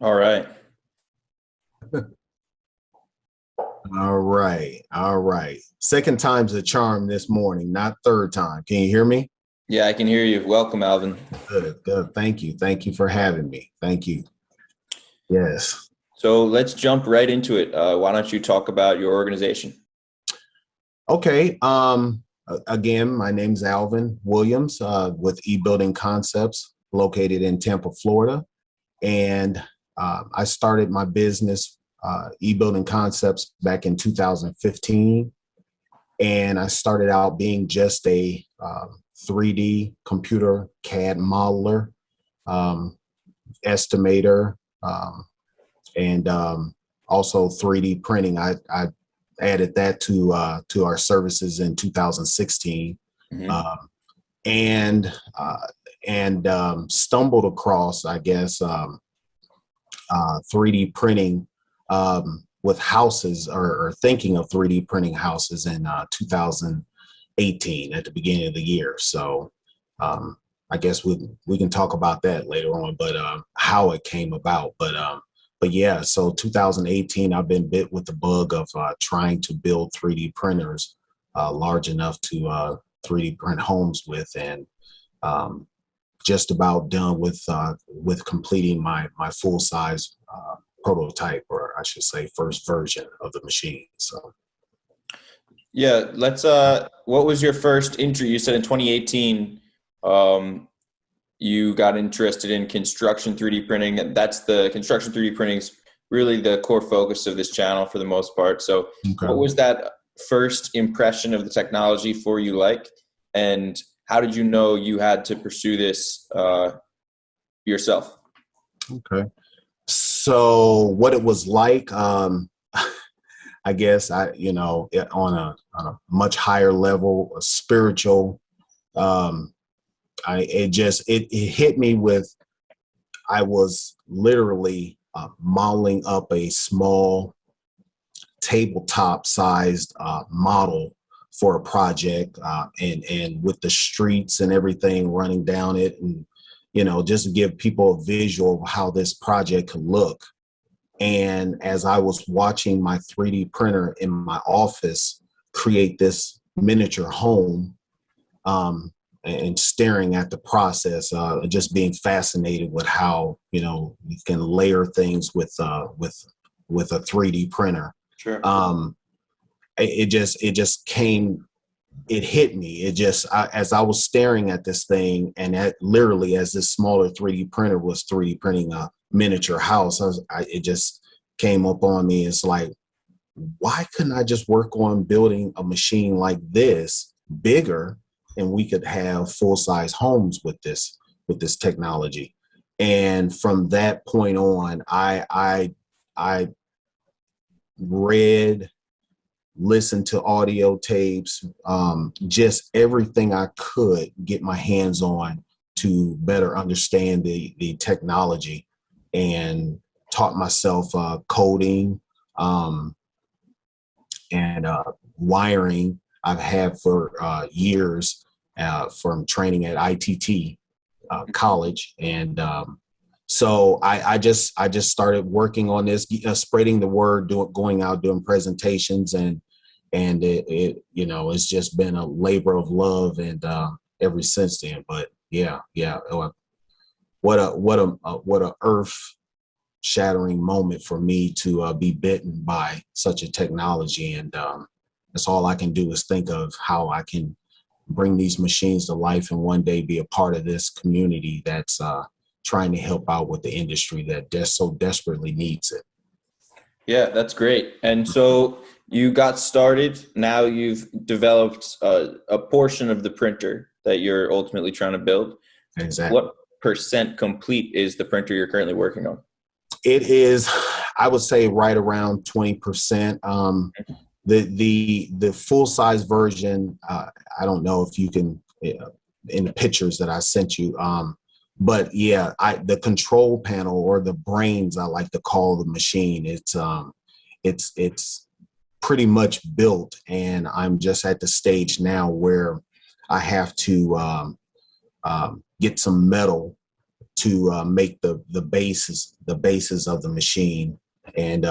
All right. All right. All right. Second time's a charm this morning, not third time. Can you hear me? Yeah, I can hear you. Welcome, Alvin. Good, good. Thank you. Thank you for having me. Thank you. Yes. So let's jump right into it. Why don't you talk about your organization? Okay. Again, my name's Alvin Williams with eBuilding Concepts located in Tampa, Florida. And I started my business, eBuilding Concepts, back in 2015. And I started out being just a 3D computer CAD modeler, um, estimator, and also 3D printing. I added that to our services in 2016, Mhm. and stumbled across, I guess, 3D printing with houses, or thinking of 3D printing houses in 2018 at the beginning of the year. So I guess we can talk about that later on, but how it came about. But yeah, so 2018, I've been bit with the bug of trying to build 3D printers large enough to 3D print homes with, and just about done with completing my full size prototype, or I should say first version of the machine. So Yeah, let's what was your first entry? You said in 2018 you got interested in construction 3D printing, and that's the construction 3D printing is really the core focus of this channel for the most part. So what okay. was that first impression of the technology for you like, and how did you know you had to pursue this yourself? Okay. So what it was like, I guess on a much higher level, a spiritual, it hit me with, I was literally modeling up a small tabletop sized model for a project, and with the streets and everything running down it, and just to give people a visual of how this project could look. And as I was watching my 3D printer in my office create this miniature home, and staring at the process, just being fascinated with how you can layer things with a 3D printer. Sure. It just came. It hit me. As I was staring at this thing, and literally as this smaller 3D printer was 3D printing a miniature house, it just came up on me. It's like, why couldn't I just work on building a machine like this bigger, and we could have full size homes with this technology? And from that point on, I read, listened to audio tapes, just everything I could get my hands on to better understand the technology, and taught myself coding, and wiring. I've had for years, from training at ITT college, and so I just started working on this, spreading the word, going out doing presentations, and it's just been a labor of love, and ever since then. But yeah, what a earth shattering moment for me to be bitten by such a technology, and that's all I can do is think of how I can bring these machines to life, and one day be a part of this community that's trying to help out with the industry that so desperately needs it. Yeah, that's great. And so you got started. Now you've developed a portion of the printer that you're ultimately trying to build. Exactly. What percent complete is the printer you're currently working on? It is, I would say, right around 20%. The full size version, I don't know if you can, in the pictures that I sent you, but yeah, the control panel, or the brains, I like to call the machine, it's pretty much built, and I'm just at the stage now where I have to get some metal to make the bases of the machine, and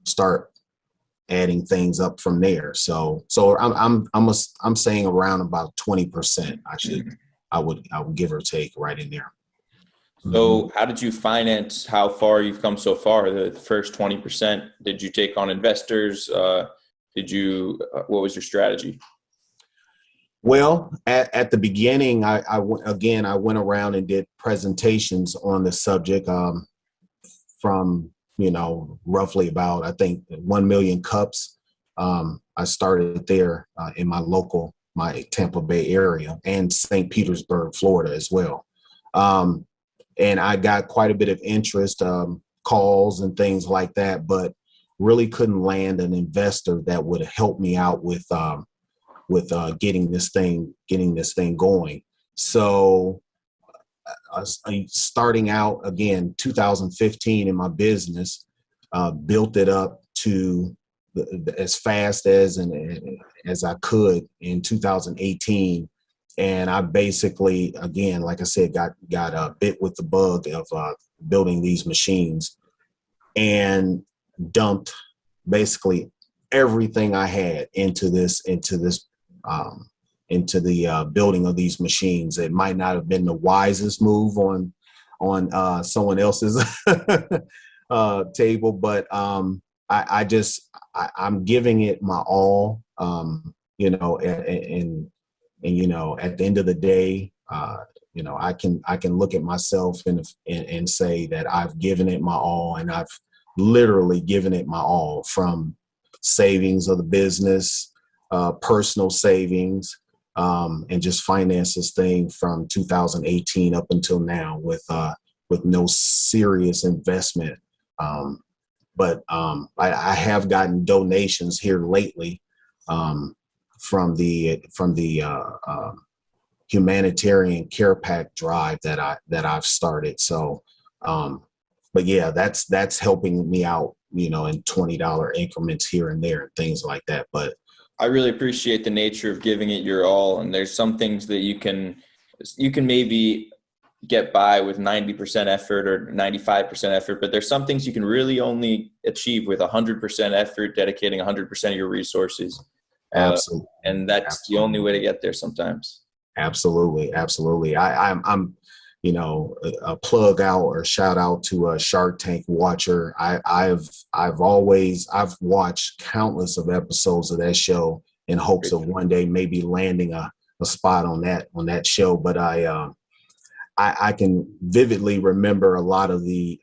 start adding things up from there. So I'm saying around about 20%. I would give or take right in there. So how did you finance how far you've come so far? The first 20%, did you take on investors? What was your strategy? Well, at the beginning, I went around and did presentations on the subject, from, roughly about, I think, 1 million cups. I started there in my Tampa Bay area, and St. Petersburg, Florida as well. And I got quite a bit of interest, calls and things like that, but really couldn't land an investor that would help me out with getting this thing going. So starting out again, 2015 in my business, built it up to as fast as I could in 2018. And I basically, again, like I said, got bit with the bug of building these machines, and dumped basically everything I had into the building of these machines. It might not have been the wisest move on someone else's table, but I'm giving it my all, and at the end of the day, I can look at myself and say that I've given it my all, and I've literally given it my all, from savings of the business, personal savings, and just finance this thing from 2018 up until now with no serious investment. But I have gotten donations here lately, from the humanitarian care pack drive that I've started. So, but yeah, that's helping me out, in $20 increments here and there and things like that. But I really appreciate the nature of giving it your all. And there's some things that you can maybe get by with 90% effort or 95% effort, but there's some things you can really only achieve with 100% effort, dedicating 100% of your resources. Absolutely. And that's the only way to get there sometimes. Absolutely. I'm a plug out or shout out to a Shark Tank watcher. I've watched countless of episodes of that show in hopes of one day maybe landing a spot on that show. But I can vividly remember a lot of the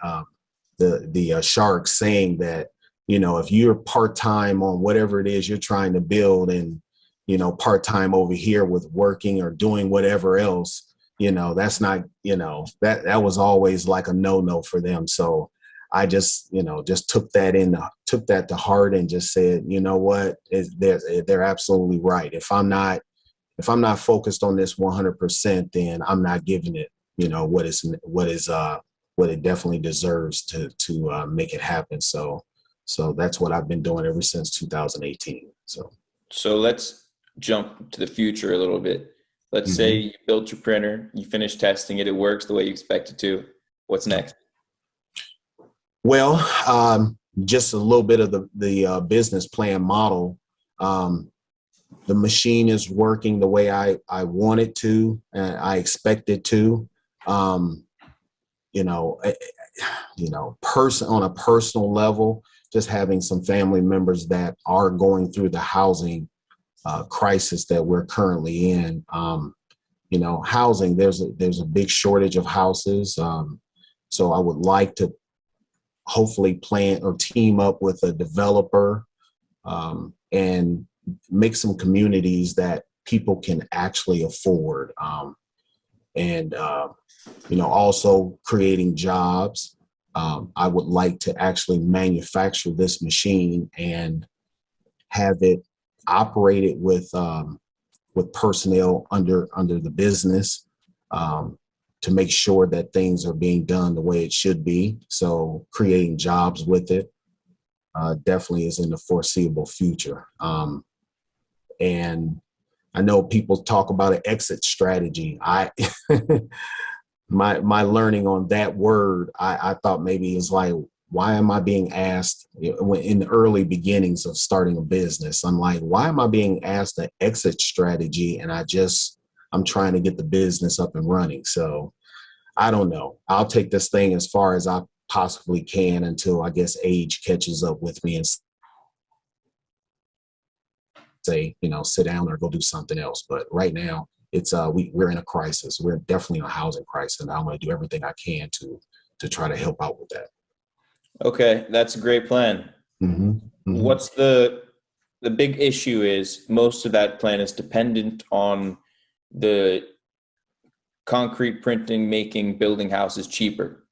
sharks saying that, if you're part-time on whatever it is you're trying to build, and, part-time over here with working or doing whatever else, that's not, that was always like a no for them. So I just took that to heart and just said, you know what, they're absolutely right. If I'm not focused on this 100%, then I'm not giving it, what it definitely deserves to make it happen. So that's what I've been doing ever since 2018. So let's jump to the future a little bit. Let's say you built your printer, you finished testing it, it works the way you expect it to. What's next? Well, just a little bit of the business plan model. The machine is working the way I want it to, and I expect it to. On a personal level, just having some family members that are going through the housing crisis that we're currently in. Housing, there's a big shortage of houses. So I would like to hopefully plan or team up with a developer, and make some communities that people can actually afford. And also creating jobs. I would like to actually manufacture this machine and have it operated with personnel under the business, to make sure that things are being done the way it should be. So creating jobs with it definitely is in the foreseeable future. And I know people talk about an exit strategy. my learning on that word, I thought maybe is like, why am I being asked in the early beginnings of starting a business? I'm like, why am I being asked an exit strategy? And I'm trying to get the business up and running. So I don't know. I'll take this thing as far as I possibly can until I guess age catches up with me and say, sit down or go do something else. But right now it's we're in a crisis. We're definitely in a housing crisis, and I'm going to do everything I can to try to help out with that. Okay, that's a great plan. Mm-hmm. Mm-hmm. What's the big issue is most of that plan is dependent on the concrete printing making building houses cheaper,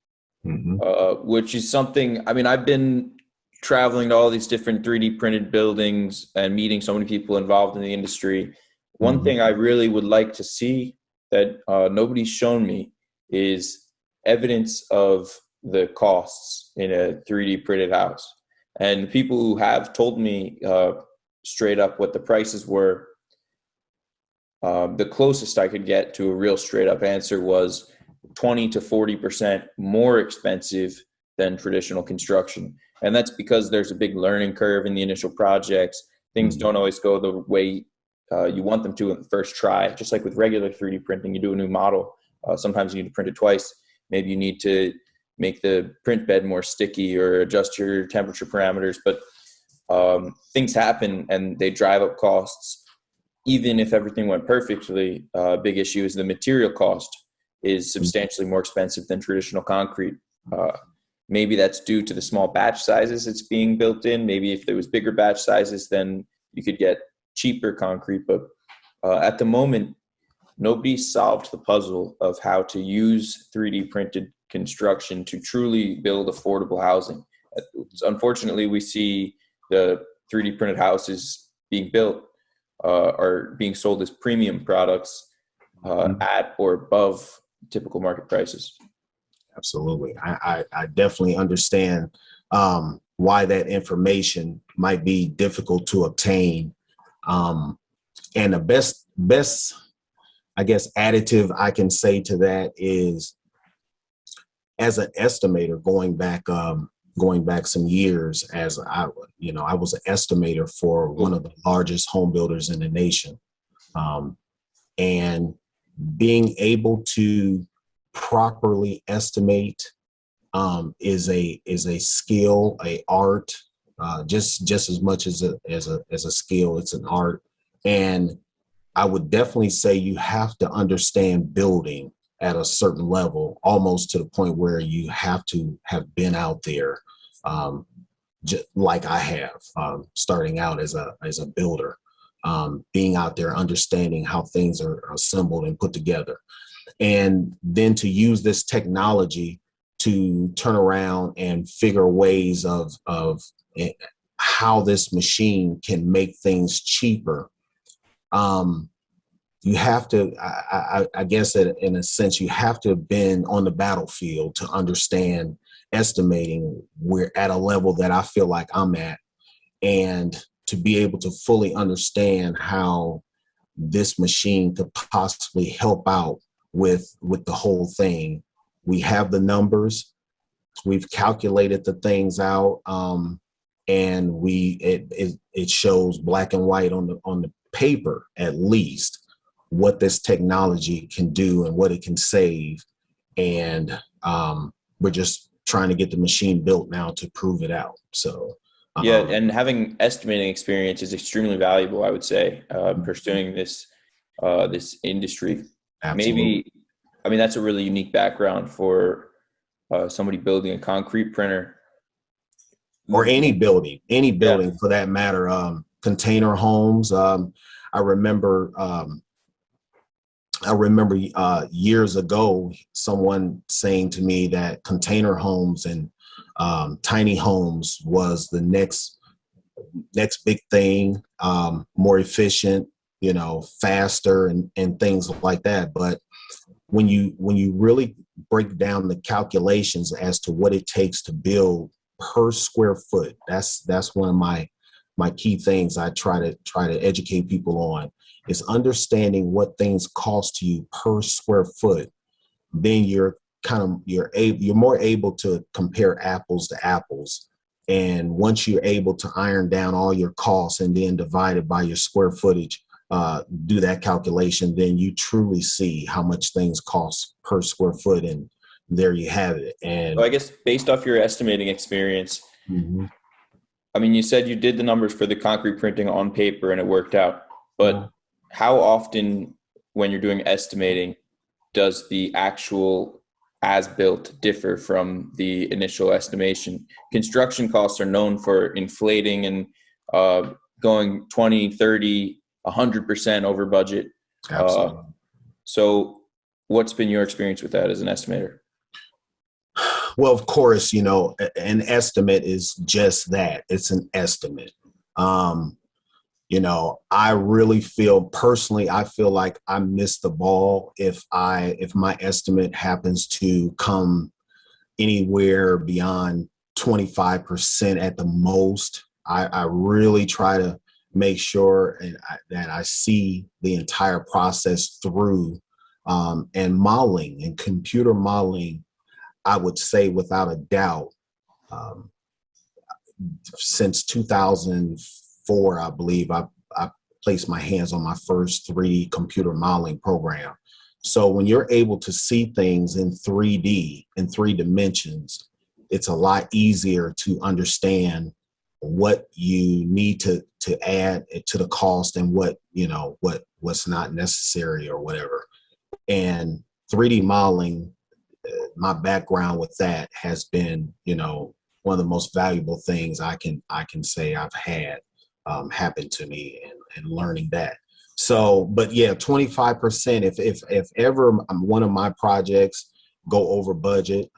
Mm-hmm. which is something, I mean, I've been traveling to all these different 3D printed buildings and meeting so many people involved in the industry. One Mm-hmm. thing I really would like to see that nobody's shown me is evidence of the costs in a 3D printed house. And people who have told me straight up what the prices were, the closest I could get to a real straight up answer was 20 to 40% more expensive than traditional construction. And that's because there's a big learning curve in the initial projects. Things Mm-hmm. don't always go the way you want them to in the first try. Just like with regular 3D printing, you do a new model. Sometimes you need to print it twice. Maybe you need to make the print bed more sticky or adjust your temperature parameters. But things happen and they drive up costs. Even if everything went perfectly, big issue is the material cost is substantially more expensive than traditional concrete. Maybe that's due to the small batch sizes it's being built in. Maybe if there was bigger batch sizes, then you could get cheaper concrete. But at the moment, nobody solved the puzzle of how to use 3D printed construction to truly build affordable housing. Unfortunately, we see the 3D printed houses being built are being sold as premium products at or above typical market prices. Absolutely. I definitely understand why that information might be difficult to obtain. And the best, I guess, additive I can say to that is, as an estimator, going back some years, as I was an estimator for one of the largest home builders in the nation, and being able to properly estimate is a skill, a art, just as much as a skill. It's an art, and I would definitely say you have to understand building at a certain level, almost to the point where you have to have been out there, like I have, starting out as a builder, being out there, understanding how things are assembled and put together, and then to use this technology to turn around and figure ways of how this machine can make things cheaper. You have to, I guess that in a sense, you have to have been on the battlefield to understand estimating. We're at a level that I feel like I'm at, and to be able to fully understand how this machine could possibly help out with the whole thing. We have the numbers, we've calculated the things out, and it shows black and white on the paper, at least, what this technology can do and what it can save. And we're just trying to get the machine built now to prove it out. So yeah, and having estimating experience is extremely valuable, I would say, pursuing this industry. absolutely. Maybe, I mean, that's a really unique background for somebody building a concrete printer. Or any building Yeah. for that matter. Container homes. I remember years ago, someone saying to me that container homes and tiny homes was the next big thing, more efficient, faster and things like that. But when you really break down the calculations as to what it takes to build per square foot, that's one of my key things I try to educate people on, is understanding what things cost to you per square foot. then you're more able to compare apples to apples. And once you're able to iron down all your costs and then divide it by your square footage, do that calculation, then you truly see how much things cost per square foot, and there you have it. And So I guess based off your estimating experience, mhm. I mean, you said you did the numbers for the concrete printing on paper and it worked out, but how often when you're doing estimating does the actual as built differ from the initial estimation? Construction costs are known for inflating and going 20, 30, 100% over budget. Absolutely. So what's been your experience with that as an estimator? Well, of course, an estimate is just that. It's an estimate. I really I feel like I missed the ball if my estimate happens to come anywhere beyond 25% at the most. I really try to make sure that I see the entire process through, and modeling and computer modeling. I would say without a doubt, um, since 2004, I believe I placed my hands on my first 3D computer modeling program. So when you're able to see things in 3D, in 3 dimensions, it's a lot easier to understand what you need to add to the cost, and what's not necessary or whatever. And 3D modeling, my background with that has been, one of the most valuable things I can say I've had happen to me, and learning that. So, but yeah, 25%. If ever one of my projects go over budget,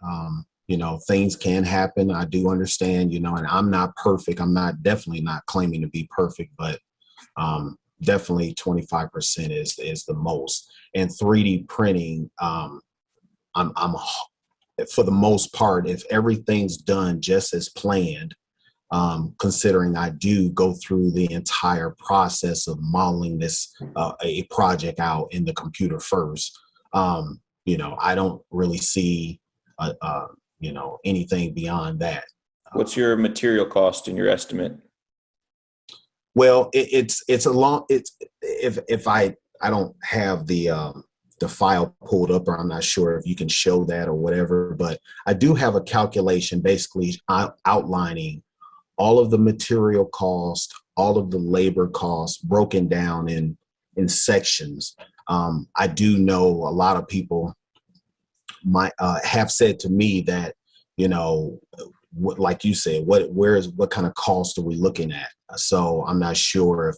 things can happen. I do understand, and I'm not perfect. Definitely not claiming to be perfect, but definitely 25% is the most. And 3D printing, I'm for the most part, if everything's done just as planned, considering I do go through the entire process of modeling this a project out in the computer first, I don't really see anything beyond that. What's your material cost in your estimate? Well, it's if I don't have the file pulled up, or I'm not sure if you can show that or whatever, but I do have a calculation basically outlining all of the material cost, all of the labor costs broken down in sections. I do know a lot of people might have said to me that, like you said, what kind of cost are we looking at? So I'm not sure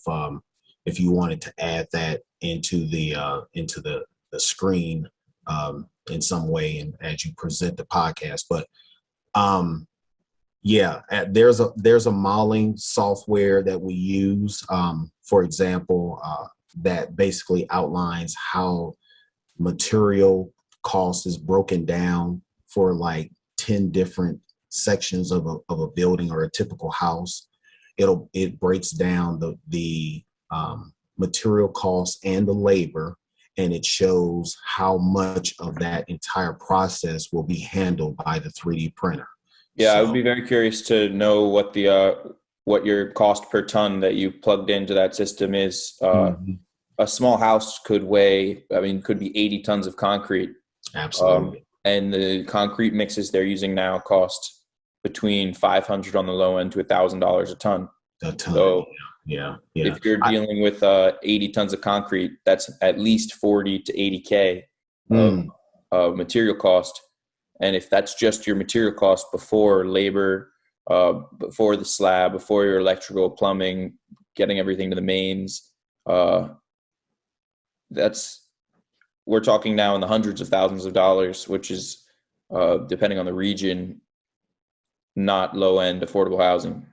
if you wanted to add that into the screen in some way, and as you present the podcast. But there's a modeling software that we use, for example, that basically outlines how material cost is broken down for like 10 different sections of a building or a typical house. It breaks down the material costs and the labor, and it shows how much of that entire process will be handled by the 3D printer. Yeah, So, I would be very curious to know what what your cost per ton that you plugged into that system is. mhm, A small house could be 80 tons of concrete. absolutely. And the concrete mixes they're using now cost between 500 on the low end to $1,000 a ton. A ton. So Yeah. if you're dealing with 80 tons of concrete, that's at least 40 to 80K of material cost. And if that's just your material cost before labor, before the slab, before your electrical, plumbing, getting everything to the mains, we're talking now in the hundreds of thousands of dollars, which is, depending on the region, not low end affordable housing.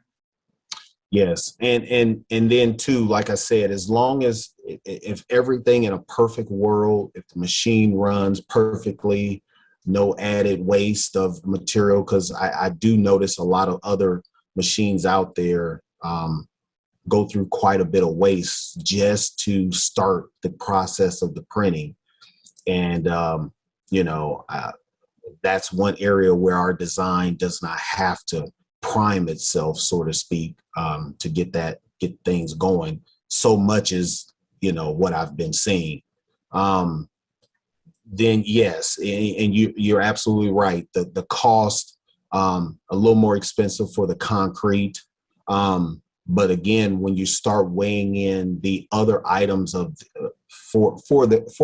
Yes. And then too, like I said, as long as if everything in a perfect world, if the machine runs perfectly, no added waste of material, because I do notice a lot of other machines out there go through quite a bit of waste just to start the process of the printing. And you know, that's one area where our design does not have to prime itself, so to speak, to get things going so much as, you know, what I've been seeing. Then yes, and you're absolutely right. The cost, a little more expensive for the concrete. But again, when you start weighing in the other items of for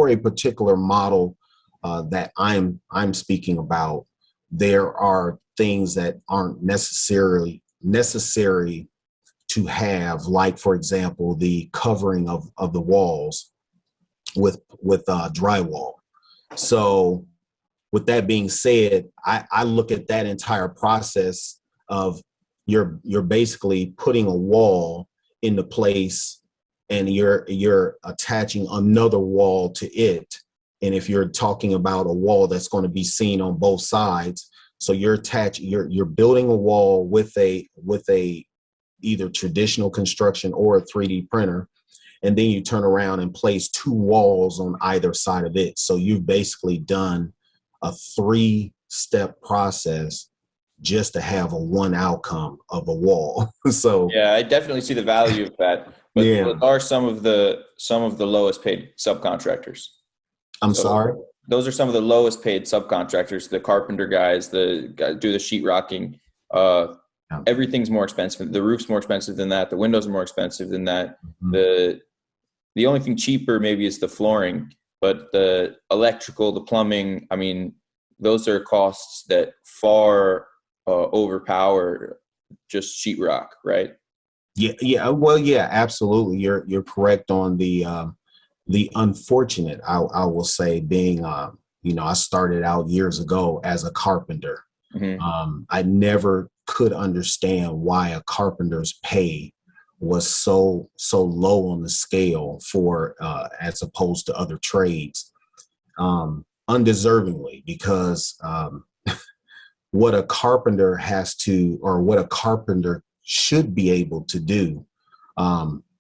a particular model that I'm speaking about, there are things that aren't necessarily necessary to have, like for example, the covering of the walls with drywall. So with that being said, I look at that entire process of you're basically putting a wall into place and you're attaching another wall to it. And if you're talking about a wall that's going to be seen on both sides, so you're building a wall with a either traditional construction or a 3D printer, and then you turn around and place two walls on either side of it. So you've basically done a 3-step process just to have a one outcome of a wall. So Yeah, I definitely see the value of that. But yeah, those are some of the lowest paid subcontractors. I'm So sorry. those are some of the lowest paid subcontractors, the carpenter guys, the guys do the sheetrocking. Uh, Yeah. Everything's more expensive. The roof's more expensive than that. The windows are more expensive than that. Mhm. The only thing cheaper maybe is the flooring, but the electrical, the plumbing, I mean, those are costs that far overpower just sheetrock, right? Yeah, yeah. Well, yeah, absolutely. You're correct on the unfortunate. I will say being you know, I started out years ago as a carpenter. Hmm. I never could understand why a carpenter's pay was so low on the scale for as opposed to other trades, undeservingly, because what a carpenter has to, or what a carpenter should be able to do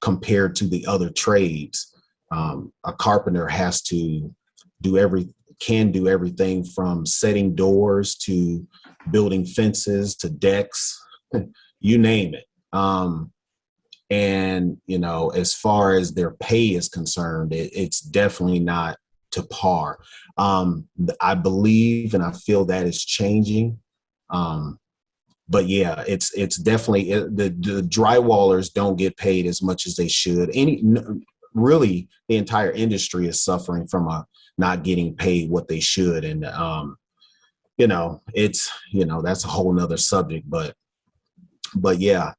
compared to the other trades. A carpenter has to do can do everything from setting doors to building fences to decks, you name it. And you know, as far as their pay is concerned, it's definitely not to par. I believe and I feel that is changing. Um, but yeah, it's definitely the drywallers don't get paid as much as they should. Really, the entire industry is suffering from a not getting paid what they should, and you know, it's, you know, that's a whole nother subject. But yeah,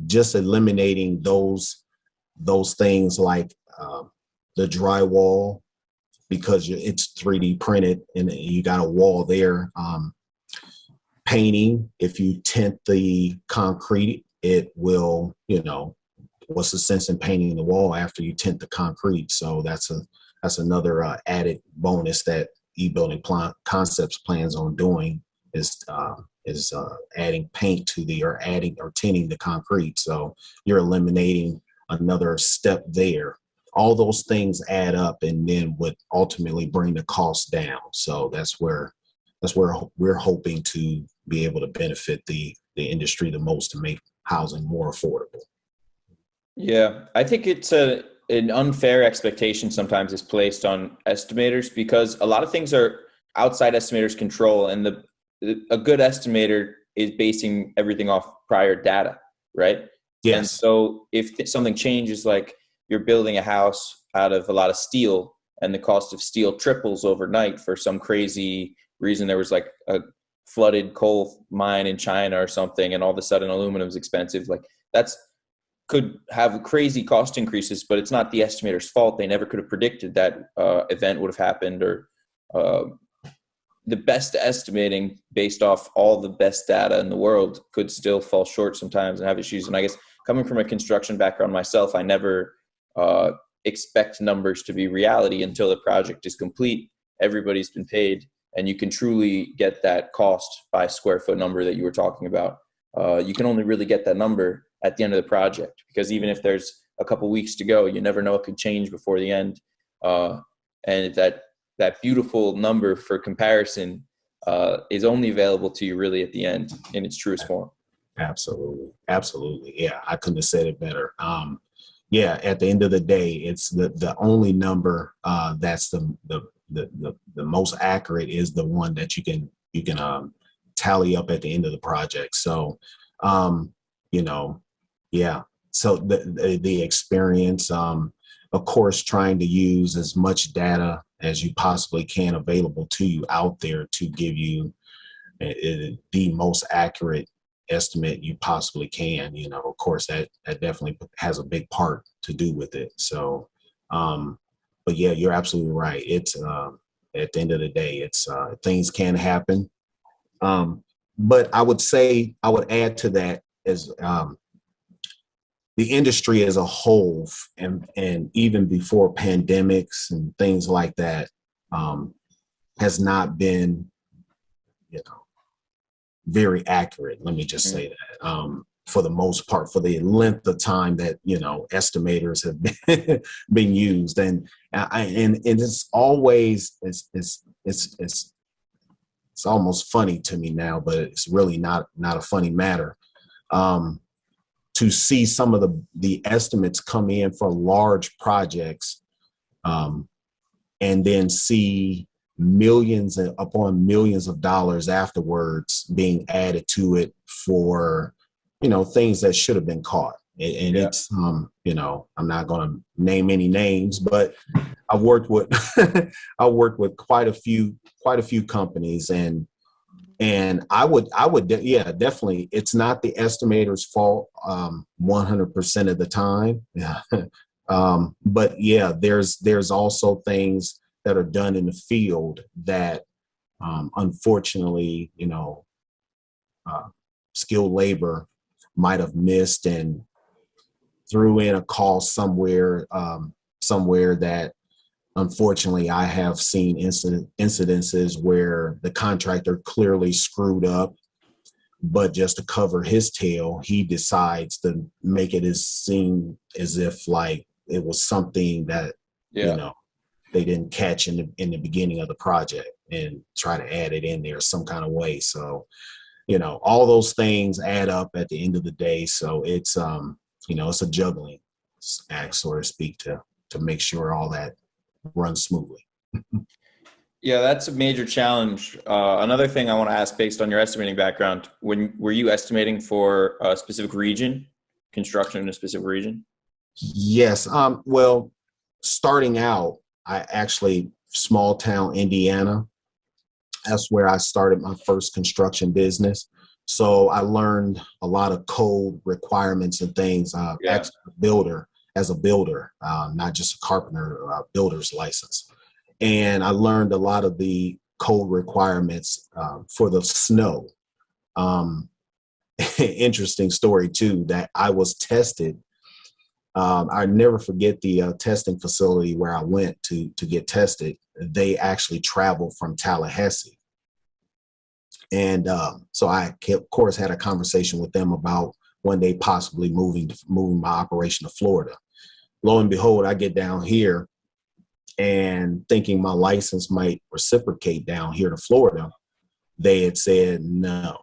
just eliminating those things like the drywall, because it's 3D printed and you got a wall there. Painting, if you tint the concrete, it will, you know, what's the sense in painting the wall after you tint the concrete? So that's another added bonus that e-building concepts plans on doing is adding paint to or adding or tinting the concrete. So you're eliminating another step there. All those things add up and then would ultimately bring the cost down. So that's where we're hoping to be able to benefit the industry the most to make housing more affordable. Yeah, I think it's an unfair expectation sometimes is placed on estimators because a lot of things are outside estimators' control, and a good estimator is basing everything off prior data, right? And Yes. so if something changes, like you're building a house out of a lot of steel, and the cost of steel triples overnight for some crazy reason, there was like a flooded coal mine in China or something, and all of a sudden aluminum is expensive. Like that's could have crazy cost increases, but it's not the estimator's fault. They never could have predicted that event would have happened, or uh, the best estimating based off all the best data in the world could still fall short sometimes and have issues. And I guess coming from a construction background myself, I never uh, expect numbers to be reality until the project is complete. Everybody's been paid, and you can truly get that cost by square foot number that you were talking about. You can only really get that number at the end of the project, because even if there's a couple weeks to go, you never know, it could change before the end. And that that beautiful number for comparison is only available to you really at the end in its truest form. Absolutely. Absolutely. Yeah. I couldn't have said it better. Yeah. At the end of the day, it's the only number that's the most accurate is the one that you can tally up at the end of the project. So, you know, yeah. So the experience, of course, trying to use as much data as you possibly can available to you out there to give you the most accurate estimate you possibly can. Of course, that definitely has a big part to do with it. So, but yeah, you're absolutely right. It's at the end of the day, it's things can happen. But I would say I would add to that as the industry as a whole, and even before pandemics and things like that, has not been, very accurate. Let me just say that. For the most part, for the length of time that estimators have been used, and it's always it's almost funny to me now, but it's really not a funny matter. To see some of the estimates come in for large projects, and then see millions upon millions of dollars afterwards being added to it for things that should have been caught. And Yeah. it's I'm not going to name any names, but I've worked with I worked with quite a few companies, and yeah, definitely it's not the estimator's fault 100% of the time. Yeah. But yeah, there's also things that are done in the field that unfortunately skilled labor might have missed and threw in a cost somewhere that unfortunately I have seen incidences where the contractor clearly screwed up, but just to cover his tail, he decides to make it seem as if like it was something that they didn't catch in the beginning of the project and try to add it in there some kind of way. So all those things add up at the end of the day. So it's it's a juggling act, so to speak, to make sure all that runs smoothly. Yeah, that's a major challenge. Another thing I want to ask, based on your estimating background, were you estimating for a specific region, construction in a specific region? Yes. Well, starting out, I actually small town Indiana. That's where I started my first construction business. So I learned a lot of code requirements and things. Actually, as a builder, not just a carpenter, builder's license. And I learned a lot of the code requirements for the snow. Interesting story too, that I was tested. I never forget the testing facility where I went to get tested. They actually traveled from Tallahassee. And so I, of course, had a conversation with them about one day possibly moving my operation to Florida. Lo and behold, I get down here and thinking my license might reciprocate down here to Florida. They had said, no,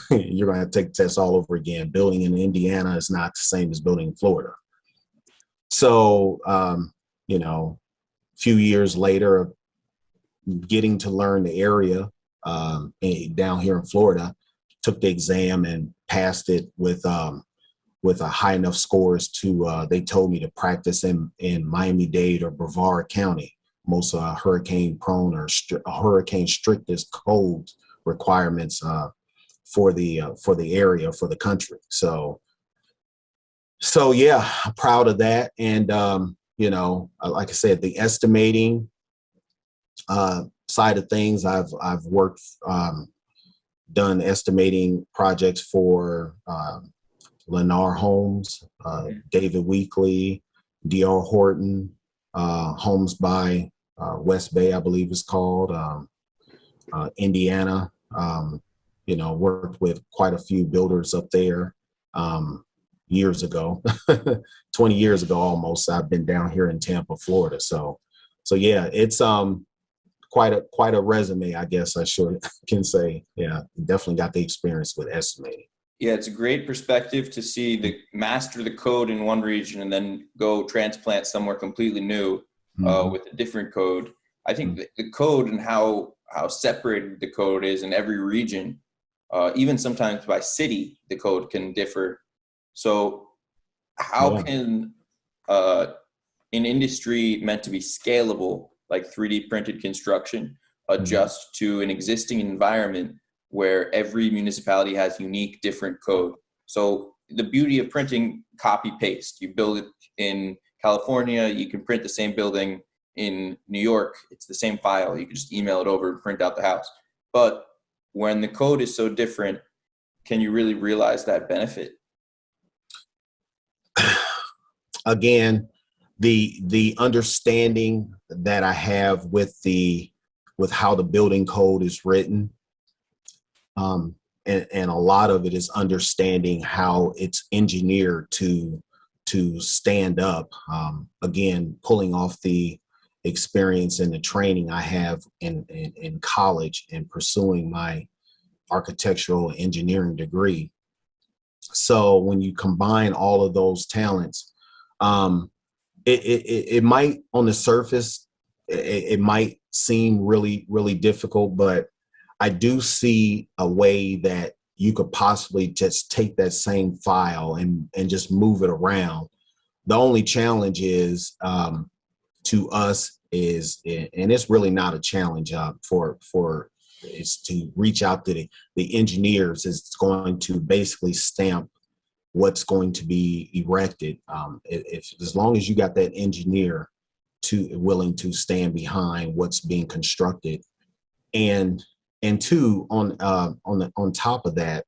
you're going to have to take the test all over again. Building in Indiana is not the same as building in Florida. So, a few years later, getting to learn the area down here in Florida, took the exam and passed it with a high enough scores to, they told me to practice in Miami-Dade or Brevard County, most hurricane prone or hurricane strictest code requirements for the area, for the country. So yeah, I'm proud of that. And, like I said, the estimating side of things, I've worked, done estimating projects for Lennar Homes, David Weekley, D.R. Horton, Homes by West Bay, I believe it's called, Indiana. Worked with quite a few builders up there years ago, 20 years ago almost. I've been down here in Tampa, Florida. So yeah, it's quite a resume, I guess I should can say. Yeah, definitely got the experience with estimating. Yeah, it's a great perspective to see the master the code in one region and then go transplant somewhere completely new Mm-hmm. with a different code. I think Mm-hmm. the code and how separated the code is in every region, even sometimes by city, the code can differ. So how Yeah. can an industry meant to be scalable, like 3D printed construction, Mm-hmm. adjust to an existing environment where every municipality has unique different code? So the beauty of printing, copy paste. You build it in California, you can print the same building in New York. It's the same file. You can just email it over and print out the house. But when the code is so different, can you really realize that benefit? Again, the understanding that I have with how the building code is written, and a lot of it is understanding how it's engineered to stand up. Again, pulling off the experience and the training I have in college and pursuing my architectural engineering degree. So when you combine all of those talents, um, it might on the surface, it might seem really difficult, but I do see a way that you could possibly just take that same file and just move it around. The only challenge is to us is, and it's really not a challenge for it's to reach out to the engineers. Is going to basically stamp what's going to be erected. If as long as you got that engineer to willing to stand behind what's being constructed, and two on top of that,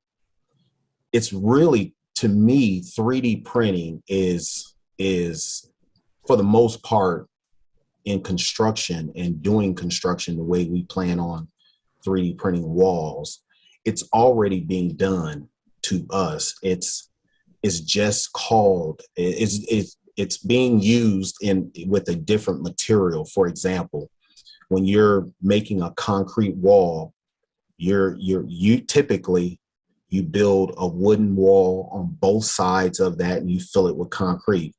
it's really, to me, 3D printing is for the most part in construction and doing construction the way we plan on 3D printing walls. It's already being done to us. It's just called, it's being used in with a different material. For example, when you're making a concrete wall, you typically you build a wooden wall on both sides of that and you fill it with concrete.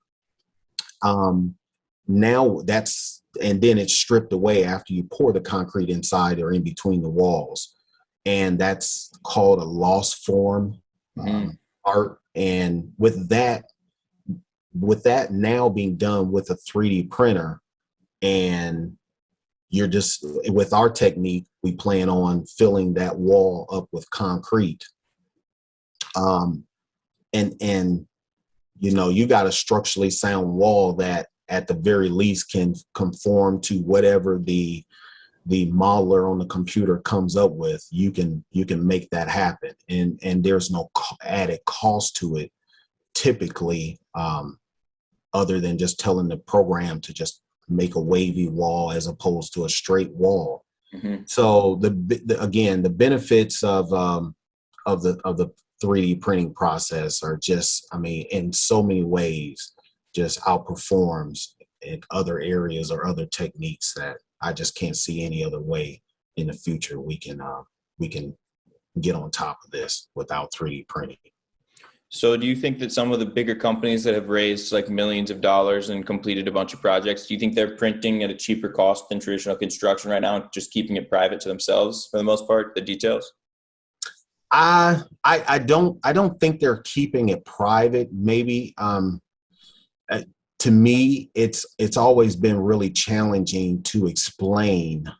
Um, Now that's, and then it's stripped away after you pour the concrete inside or in between the walls, and that's called a lost form Mm-hmm. art. And with that now being done with a 3D printer, and you're just, with our technique, we plan on filling that wall up with concrete. Um, and you know, you got a structurally sound wall that at the very least can conform to whatever the modeler on the computer comes up with. You can make that happen, and there's no added cost to it typically, other than just telling the program to just make a wavy wall as opposed to a straight wall. Mm-hmm. So again, the benefits of the 3D printing process are just, I mean, in so many ways, just outperforms in other areas or other techniques that I just can't see any other way in the future we can get on top of this without 3D printing. So do you think that some of the bigger companies that have raised like millions of dollars and completed a bunch of projects, do you think they're printing at a cheaper cost than traditional construction right now, just keeping it private to themselves for the most part, the details? I don't think they're keeping it private. Maybe uh, to me, it's always been really challenging to explain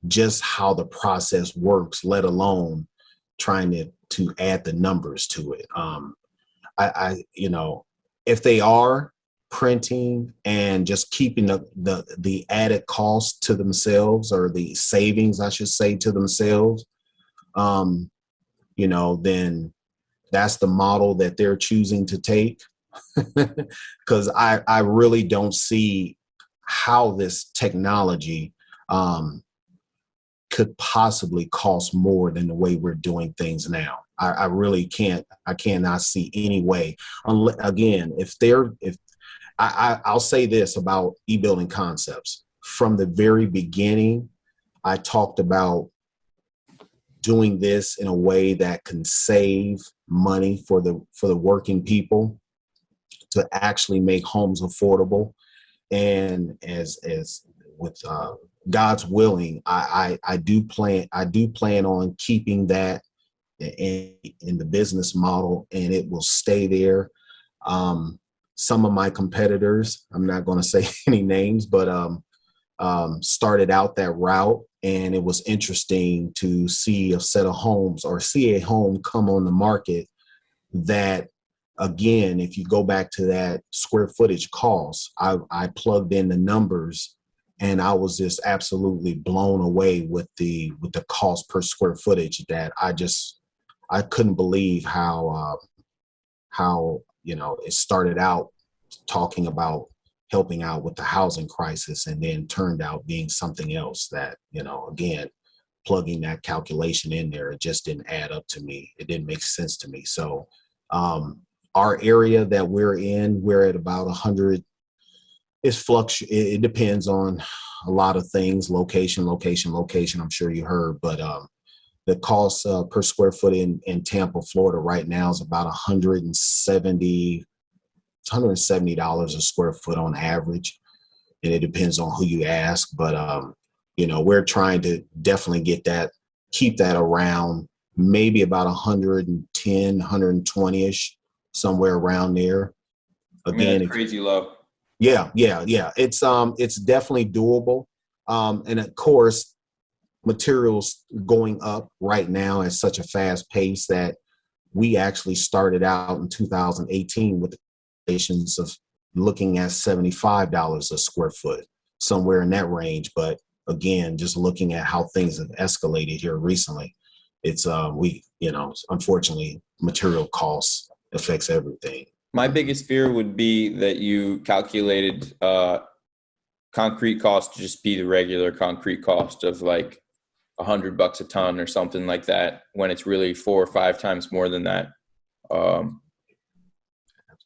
just how the process works, let alone trying to add the numbers to it. I you know, if they are printing and just keeping the added cost to themselves, or the savings, I should say, to themselves, um, you know, then that's the model that they're choosing to take. Because I really don't see how this technology um, could possibly cost more than the way we're doing things now. I really can't. I cannot see any way. Unless, again, if I'll say this about e-building concepts from the very beginning. I talked about doing this in a way that can save money for the working people to actually make homes affordable. And as with God's willing, I do plan on keeping that in the business model, and it will stay there. Some of my competitors, I'm not going to say any names, but started out that route, and it was interesting to see a set of homes or see a home come on the market that, again, if you go back to that square footage cost, I plugged in the numbers, and I was just absolutely blown away with the cost per square footage. That I couldn't believe how it started out talking about helping out with the housing crisis, and then turned out being something else that, again, plugging that calculation in there, it just didn't add up to me. It didn't make sense to me. So our area that we're in, we're at about 100. It depends on a lot of things, location. I'm sure you heard, but the cost per square foot in Tampa, Florida right now is about $170 a square foot on average. And it depends on who you ask, but we're trying to definitely keep that around maybe about 110, 120-ish, somewhere around there. Again, that's crazy low. Yeah. It's definitely doable. And of course, materials going up right now at such a fast pace that we actually started out in 2018 with the expectations of looking at $75 a square foot, somewhere in that range. But again, just looking at how things have escalated here recently, it's unfortunately, material costs affects everything. My biggest fear would be that you calculated concrete cost to just be the regular concrete cost of like $100 a ton or something like that, when it's really 4 or 5 times more than that.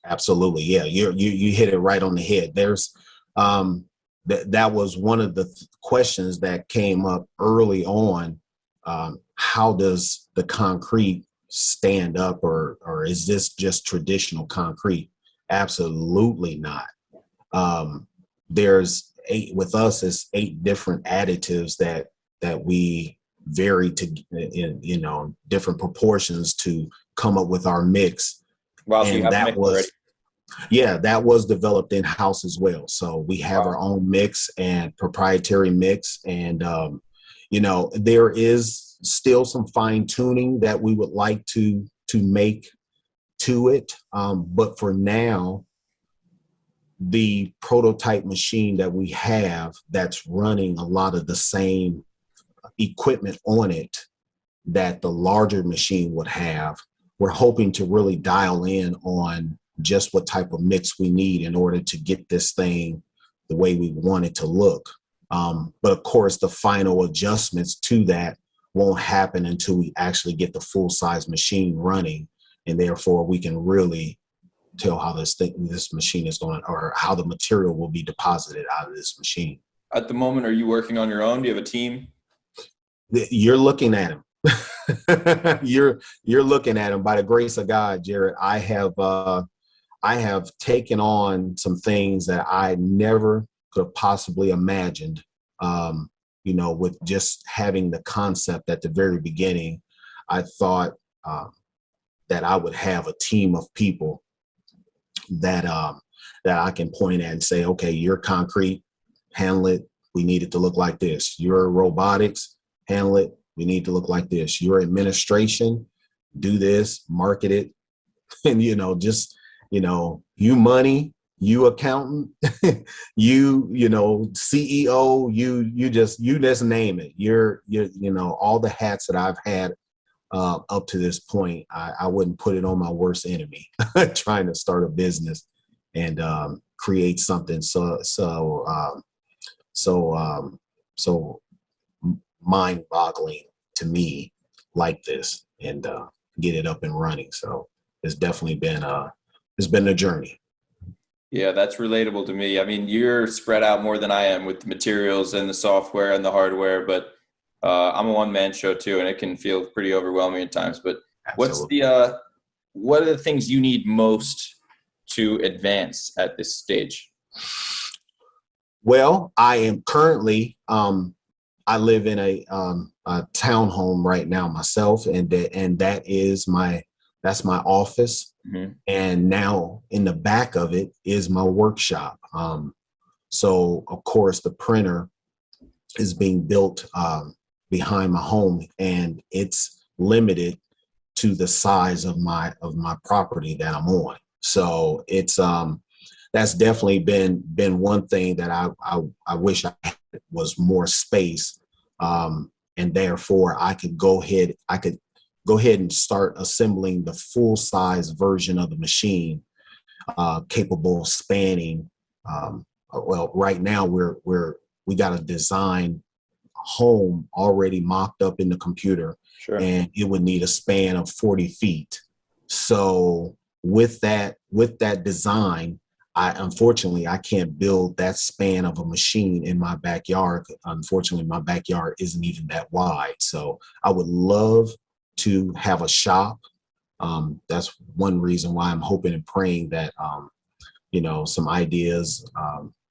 Absolutely, yeah. You hit it right on the head. There's that was one of the questions that came up early on. How does the concrete stand up, or is this just traditional concrete? Absolutely not. There's 8 with us. It's 8 different additives that we vary to in different proportions to come up with our mix. Wow, so you have that was already. Yeah, that was developed in-house as well. So we have our own mix and proprietary mix, and there is still some fine tuning that we would like to make to it. But for now, the prototype machine that we have that's running a lot of the same equipment on it that the larger machine would have, we're hoping to really dial in on just what type of mix we need in order to get this thing the way we want it to look. But of course, the final adjustments to that won't happen until we actually get the full size machine running, and therefore we can really tell how this machine is going, or how the material will be deposited out of this machine. At the moment, are you working on your own? Do you have a team? You're looking at him. You're looking at him. By the grace of God, Jared, I have taken on some things that I never could have possibly imagined. With just having the concept at the very beginning, I thought that I would have a team of people that I can point at and say, okay, you're concrete, handle it. We need it to look like this. Your robotics, handle it. We need to look like this. Your administration, do this, market it, and you money, you accountant, you CEO, you just name it. You're all the hats that I've had up to this point. I wouldn't put it on my worst enemy trying to start a business and create something so mind-boggling to me like this, and get it up and running. So it's definitely been a journey. Yeah, that's relatable to me. I mean, you're spread out more than I am with the materials and the software and the hardware, but I'm a one-man show too, and it can feel pretty overwhelming at times. But what's Absolutely. the what are the things you need most to advance at this stage? Well, I am currently, I live in a townhome right now myself, and that's my office. Hmm. And now in the back of it is my workshop. So of course the printer is being built behind my home, and it's limited to the size of my property that I'm on. So it's that's definitely been one thing that I wish I had was more space, and therefore I could go ahead and start assembling the full size version of the machine, capable of spanning. Well, right now we got a design home already mocked up in the computer, Sure. and it would need a span of 40 feet. So with that design, I unfortunately I can't build that span of a machine in my backyard. Unfortunately, my backyard isn't even that wide. So I would love to have a shop. That's one reason why I'm hoping and praying that some ideas,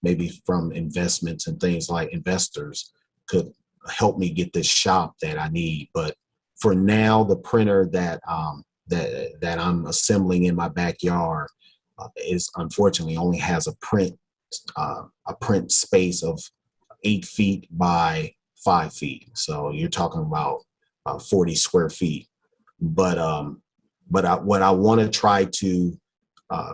maybe from investments and things like investors, could help me get this shop that I need. But for now, the printer that I'm assembling in my backyard is unfortunately only has a print space of 8 feet by 5 feet. So you're talking about 40 square feet. But what I want to try to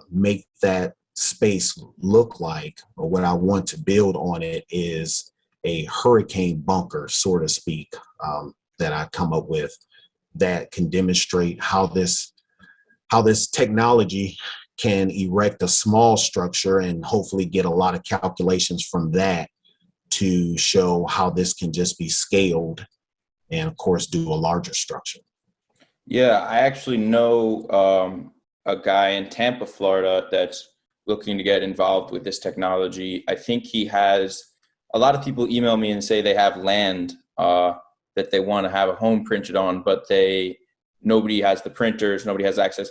make that space look like, or what I want to build on it, is a hurricane bunker, so to speak, that I come up with that can demonstrate how this technology can erect a small structure and hopefully get a lot of calculations from that to show how this can just be scaled and of course do a larger structure. Yeah, I actually know a guy in Tampa, Florida, that's looking to get involved with this technology. I think he has a lot of people email me and say they have land that they want to have a home printed on, but nobody has the printers, nobody has access.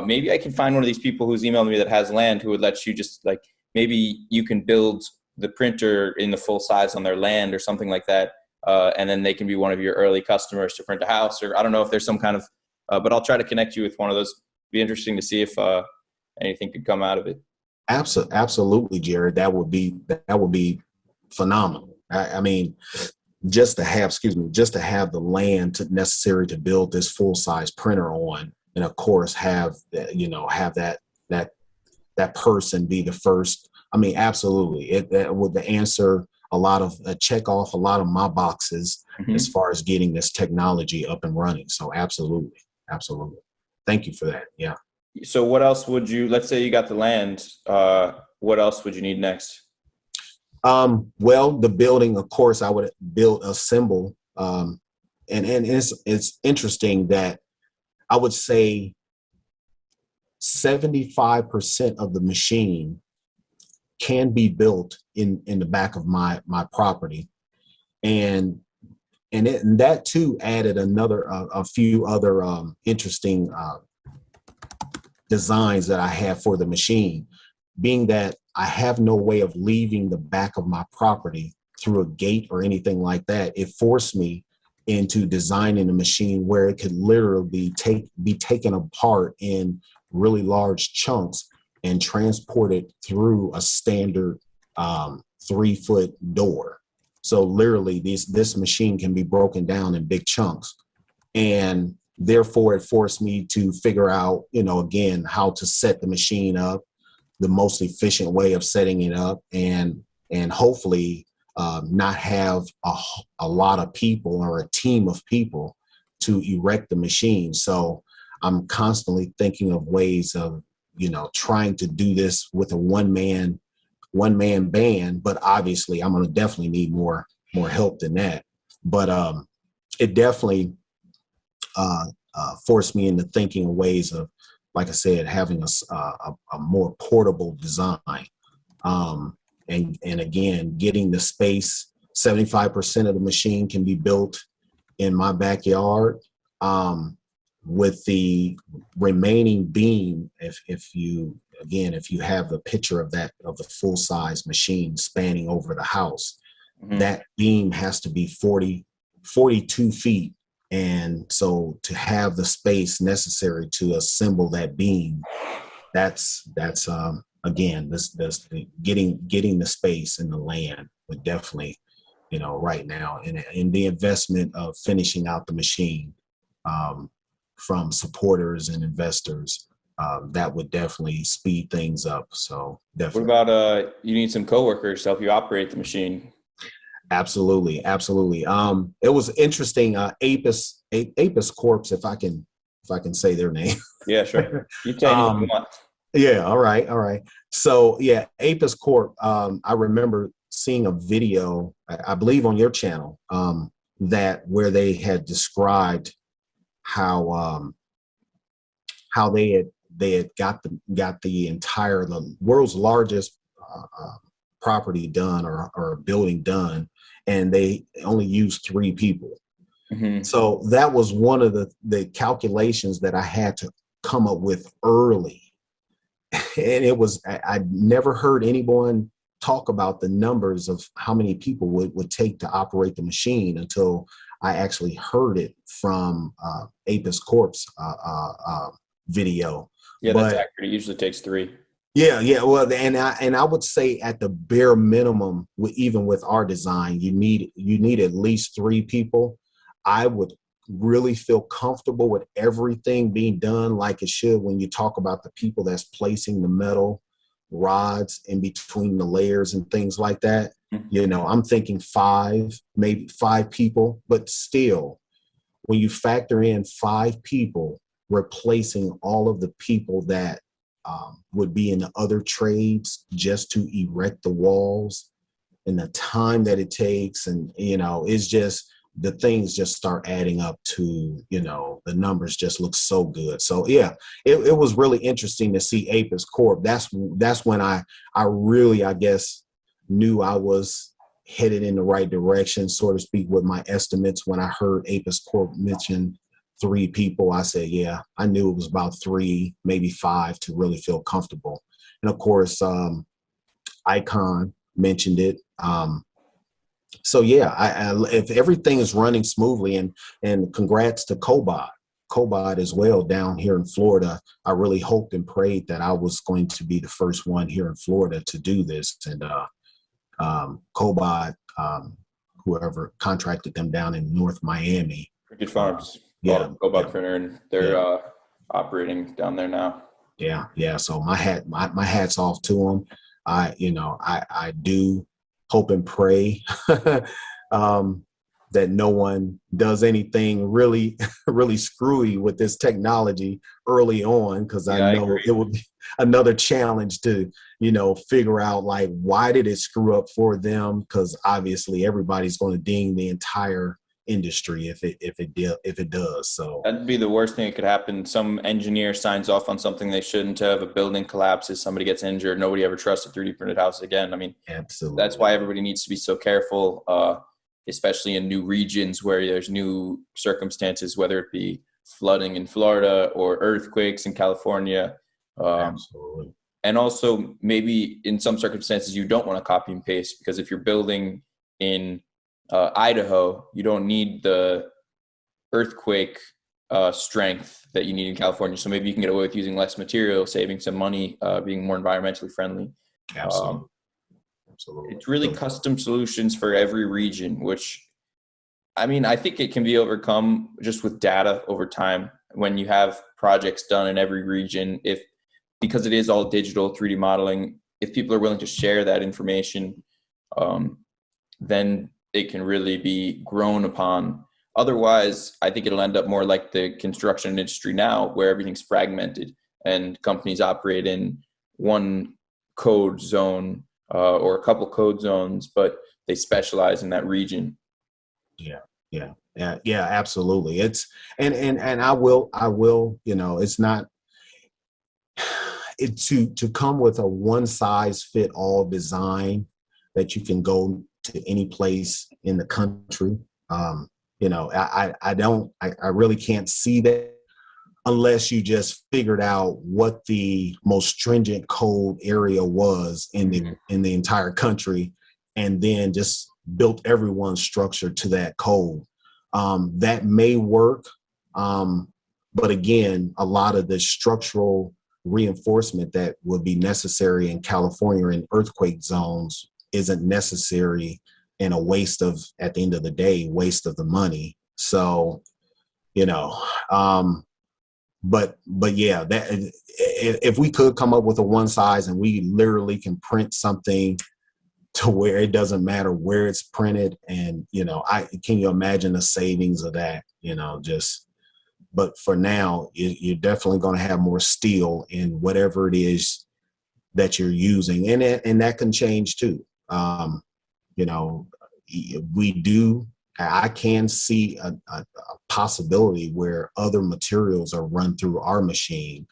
Maybe I can find one of these people who's emailed me that has land who would let you just like maybe you can build the printer in the full size on their land or something like that, and then they can be one of your early customers to print a house. Or I don't know if there's some kind of, but I'll try to connect you with one of those. Be interesting to see if anything could come out of it. Absolutely, Jared. That would be phenomenal. I mean, just to have the land necessary to build this full size printer on, and of course have that that person be the first. I mean, absolutely, it that would answer a lot of check off a lot of my boxes as Hmm. far as getting this technology up and running. So absolutely, absolutely. Thank you for that. Yeah. So what else would you? Let's say you got the land. What else would you need next? Well, the building, of course, I would build a symbol. And it's interesting that I would say 75% of the machine can be built in the back of my property. And and that too added a few other interesting designs that I have for the machine, being that I have no way of leaving the back of my property through a gate or anything like that. It forced me into designing a machine where it could literally be taken apart in really large chunks and transported through a standard 3 foot door. So literally, this machine can be broken down in big chunks, and therefore it forced me to figure out, again, how to set the machine up, the most efficient way of setting it up, and hopefully not have a lot of people or a team of people to erect the machine. So I'm constantly thinking of ways of trying to do this with a one man band, but obviously I'm going to definitely need more help than that. But it definitely forced me into thinking of ways of, like I said, having a more portable design, and again getting the space 75% of the machine can be built in my backyard. With the remaining beam, if you have the picture of the full size machine spanning over the house, that beam has to be 42 feet. And so to have the space necessary to assemble that beam, that's again, this getting the space and the land would definitely, right now, in the investment of finishing out the machine, from supporters and investors, that would definitely speed things up. So definitely. What about you need some coworkers to help you operate the machine? Absolutely. It was interesting. Apis Corps, if I can say their name. Yeah, sure. You tell me what you want. Yeah. All right. So yeah, Apis Corp. I remember seeing a video, I believe on your channel, where they had described how they had got the world's largest property done or building done, and they only used 3 people. So that was one of the calculations that I had to come up with early. And I'd never heard anyone talk about the numbers of how many people would take to operate the machine until I actually heard it from Apis Corp's video. Yeah, that's accurate. It usually takes 3. Yeah. Well, and I would say at the bare minimum, even with our design, you need at least 3 people. I would really feel comfortable with everything being done like it should. When you talk about the people that's placing the metal rods in between the layers and things like that, I'm thinking 5, maybe 5 people, but still, when you factor in 5 people replacing all of the people that would be in the other trades just to erect the walls, and the time that it takes, and it's just, the things just start adding up to, the numbers just look so good. So yeah, it was really interesting to see Apis Corp. That's when I really, I guess, knew I was headed in the right direction, so to speak, with my estimates. When I heard Apis Corp mention 3 people, I said, yeah, I knew it was about 3, maybe 5 to really feel comfortable. And of course, Icon mentioned it. So yeah, if everything is running smoothly, and congrats to Cobot as well down here in Florida. I really hoped and prayed that I was going to be the first one here in Florida to do this. And Cobot, whoever contracted them down in North Miami. Printed Farms. Yeah. Cobot Printer, and they're operating down there now. Yeah. So my hat's off to them. I do hope and pray that no one does anything really, really screwy with this technology early on, because I know it would be another challenge to, figure out, like, why did it screw up for them? Because obviously everybody's going to ding the entire industry if it does. So that'd be the worst thing that could happen. Some engineer signs off on something they shouldn't have, a building collapses, somebody gets injured, nobody ever trusts a 3D printed house again. I mean, absolutely. That's why everybody needs to be so careful, especially in new regions where there's new circumstances, whether it be flooding in Florida or earthquakes in California. Absolutely. And also maybe in some circumstances you don't want to copy and paste, because if you're building in Idaho, you don't need the earthquake strength that you need in California. So maybe you can get away with using less material, saving some money, being more environmentally friendly. Absolutely. It's really custom solutions for every region, which, I mean, I think it can be overcome just with data over time. When you have projects done in every region, because it is all digital 3D modeling, if people are willing to share that information, then it can really be grown upon. Otherwise, I think it'll end up more like the construction industry now, where everything's fragmented and companies operate in one code zone or a couple code zones, but they specialize in that region. Yeah, absolutely. It's and I will, it's not to come with a one size fit all design that you can go to any place in the country. I really can't see that unless you just figured out what the most stringent code area was in the entire country, and then just built everyone's structure to that code. That may work, but again, a lot of the structural reinforcement that would be necessary in California in earthquake zones isn't necessary, and a waste of, at the end of the day, waste of the money. So, but yeah, that if we could come up with a one size and we literally can print something to where it doesn't matter where it's printed, and can you imagine the savings of that? But for now, you're definitely going to have more steel in whatever it is that you're using, and that can change too. I can see a possibility where other materials are run through our machine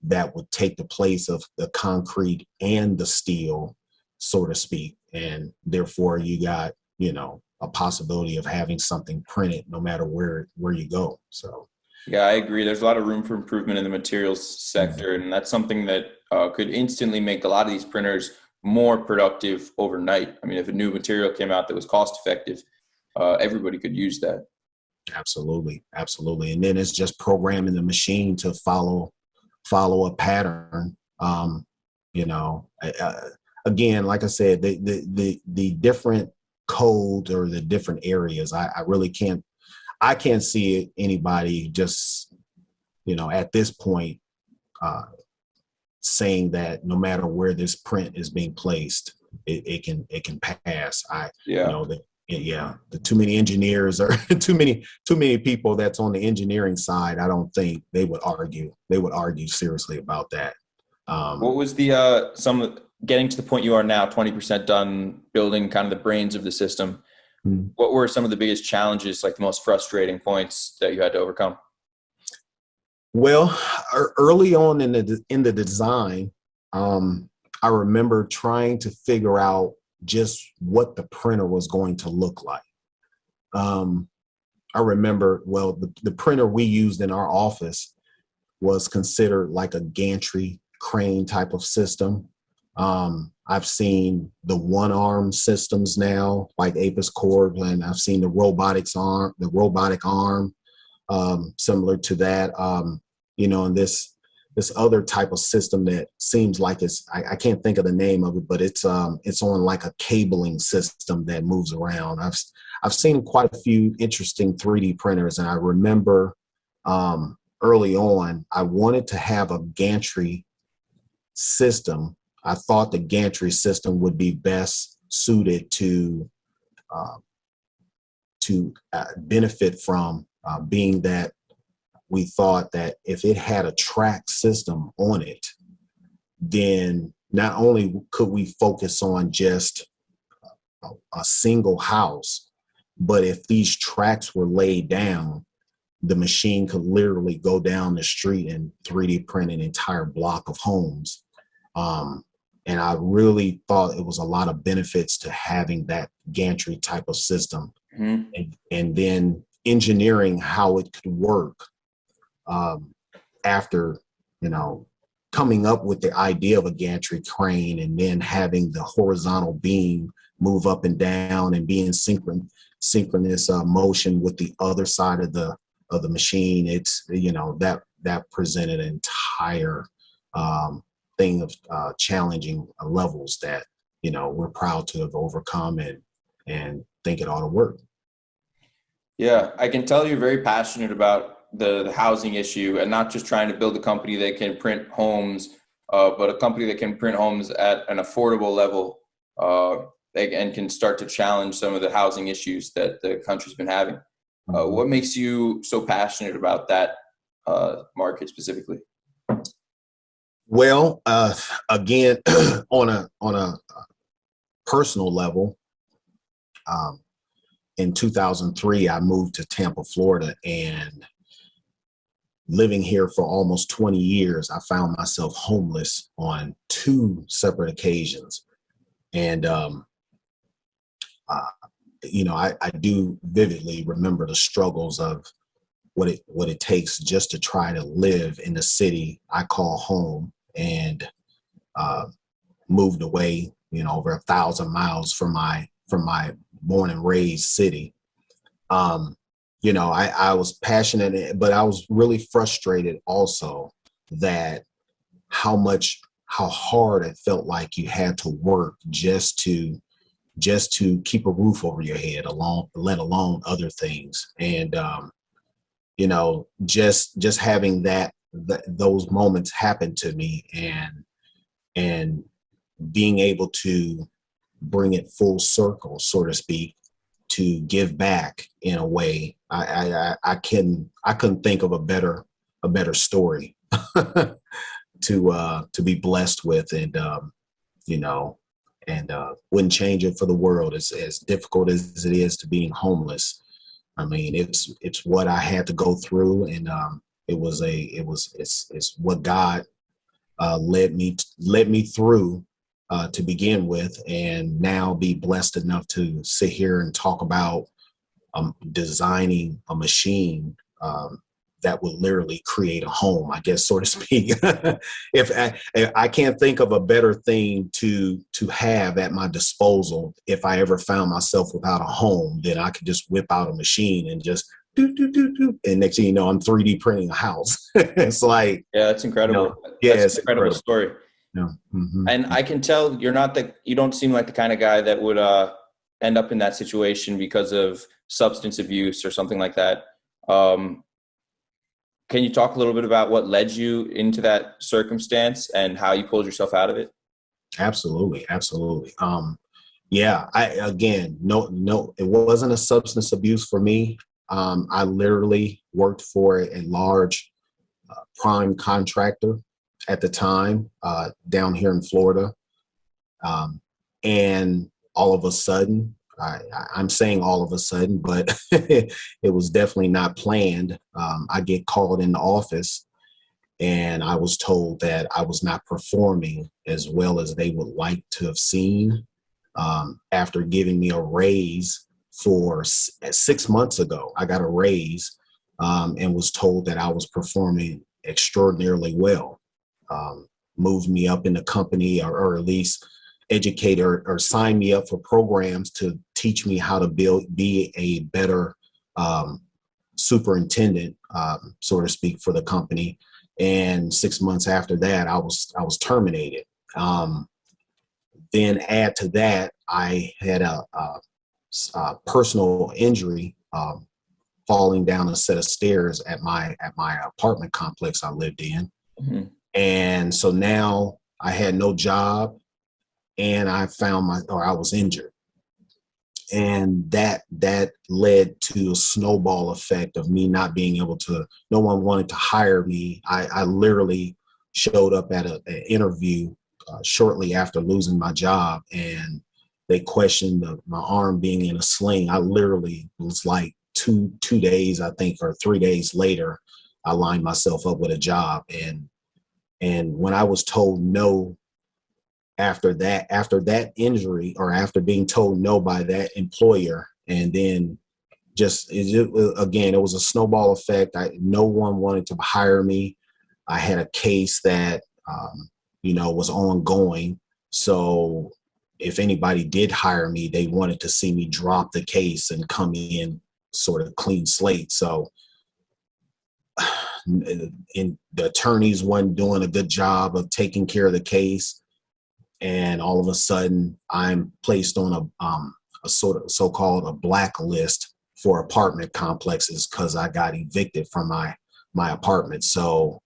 that would take the place of the concrete and the steel, so to speak. And therefore you got, a possibility of having something printed no matter where you go. So. Yeah, I agree. There's a lot of room for improvement in the materials sector, and that's something that could instantly make a lot of these printers more productive overnight. I mean, if a new material came out that was cost effective, everybody could use that. Absolutely. And then it's just programming the machine to follow a pattern. Again, like I said, the different codes or the different areas, I can't see anybody just, at this point, saying that no matter where this print is being placed, it can pass. The too many engineers or too many people that's on the engineering side. I don't think they would argue seriously about that. What was getting to the point you are now, 20% done building kind of the brains of the system? What were some of the biggest challenges, like the most frustrating points that you had to overcome? Well, early on in the design, I remember trying to figure out just what the printer was going to look like. I remember, the printer we used in our office was considered like a gantry crane type of system. I've seen the one-arm systems now, like Apis Corp, and I've seen the robotic arm, similar to that. And this other type of system that seems like I can't think of the name of it, but it's on like a cabling system that moves around. I've seen quite a few interesting 3D printers, and I remember early on I wanted to have a gantry system. I thought the gantry system would be best suited to benefit from, being that we thought that if it had a track system on it, then not only could we focus on just a single house, but if these tracks were laid down, the machine could literally go down the street and 3D print an entire block of homes. And I really thought it was a lot of benefits to having that gantry type of system, and then engineering how it could work. After, coming up with the idea of a gantry crane and then having the horizontal beam move up and down and be in synchronous motion with the other side of the machine, it's, that presented an entire thing of challenging levels that, we're proud to have overcome and think it ought to work. Yeah, I can tell you're very passionate about the housing issue, and not just trying to build a company that can print homes, but a company that can print homes at an affordable level, and can start to challenge some of the housing issues that the country's been having. What makes you so passionate about that market specifically? Well, again, on a personal level, in 2003, I moved to Tampa, Florida, and living here for almost 20 years, I found myself homeless on 2 separate occasions. And I do vividly remember the struggles of what it takes just to try to live in the city I call home, and uh, moved away, over 1,000 miles from my born and raised city. Um, I was passionate, but I was really frustrated also that how hard it felt like you had to work just to keep a roof over your head, alone, let alone other things. And just having those moments happen to me, and being able to bring it full circle, so to speak, to give back in a way. I couldn't think of a better story to be blessed with, and you know, wouldn't change it for the world. As difficult as it is to being homeless. I mean, it's what I had to go through, and it's what God led me through to begin with, and now be blessed enough to sit here and talk about designing a machine that would literally create a home, I guess, so to speak. If I can't think of a better thing to have at my disposal, if I ever found myself without a home, then I could just whip out a machine and just do, and next thing you know, I'm 3D printing a house. It's like, Yeah, that's incredible. yeah, That's it's an incredible story. Yeah. Mm-hmm. And I can tell you don't seem like the kind of guy that would end up in that situation because of substance abuse or something like that. Can you talk a little bit about what led you into that circumstance and how you pulled yourself out of it? Absolutely, absolutely. Yeah, no, it wasn't a substance abuse for me. I literally worked for a large prime contractor at the time down here in Florida. And all of a sudden, I'm saying all of a sudden, but it was definitely not planned. I get called in the office, and I was told that I was not performing as well as they would like to have seen. After giving me a raise for 6 months ago, I got a raise, and was told that I was performing extraordinarily well. Moved me up in the company, or at least educate or sign me up for programs to teach me how to be a better superintendent, so to speak, for the company. And 6 months after that, I was terminated. Then add to that, I had a personal injury, falling down a set of stairs at my apartment complex I lived in. Mm-hmm. And so now I had no job, and I was injured. And that led to a snowball effect of me not being able to, no one wanted to hire me. I literally showed up at an interview shortly after losing my job, and they questioned my arm being in a sling. I literally was like two days, I think, or 3 days later, I lined myself up with a job. And when I was told no, after that injury, or after being told no by that employer, and then again, it was a snowball effect. No one wanted to hire me. I had a case that was ongoing, so if anybody did hire me, they wanted to see me drop the case and come in sort of clean slate. So the attorneys weren't doing a good job of taking care of the case. And all of a sudden, I'm placed on a sort of so-called a blacklist for apartment complexes because I got evicted from my apartment. So,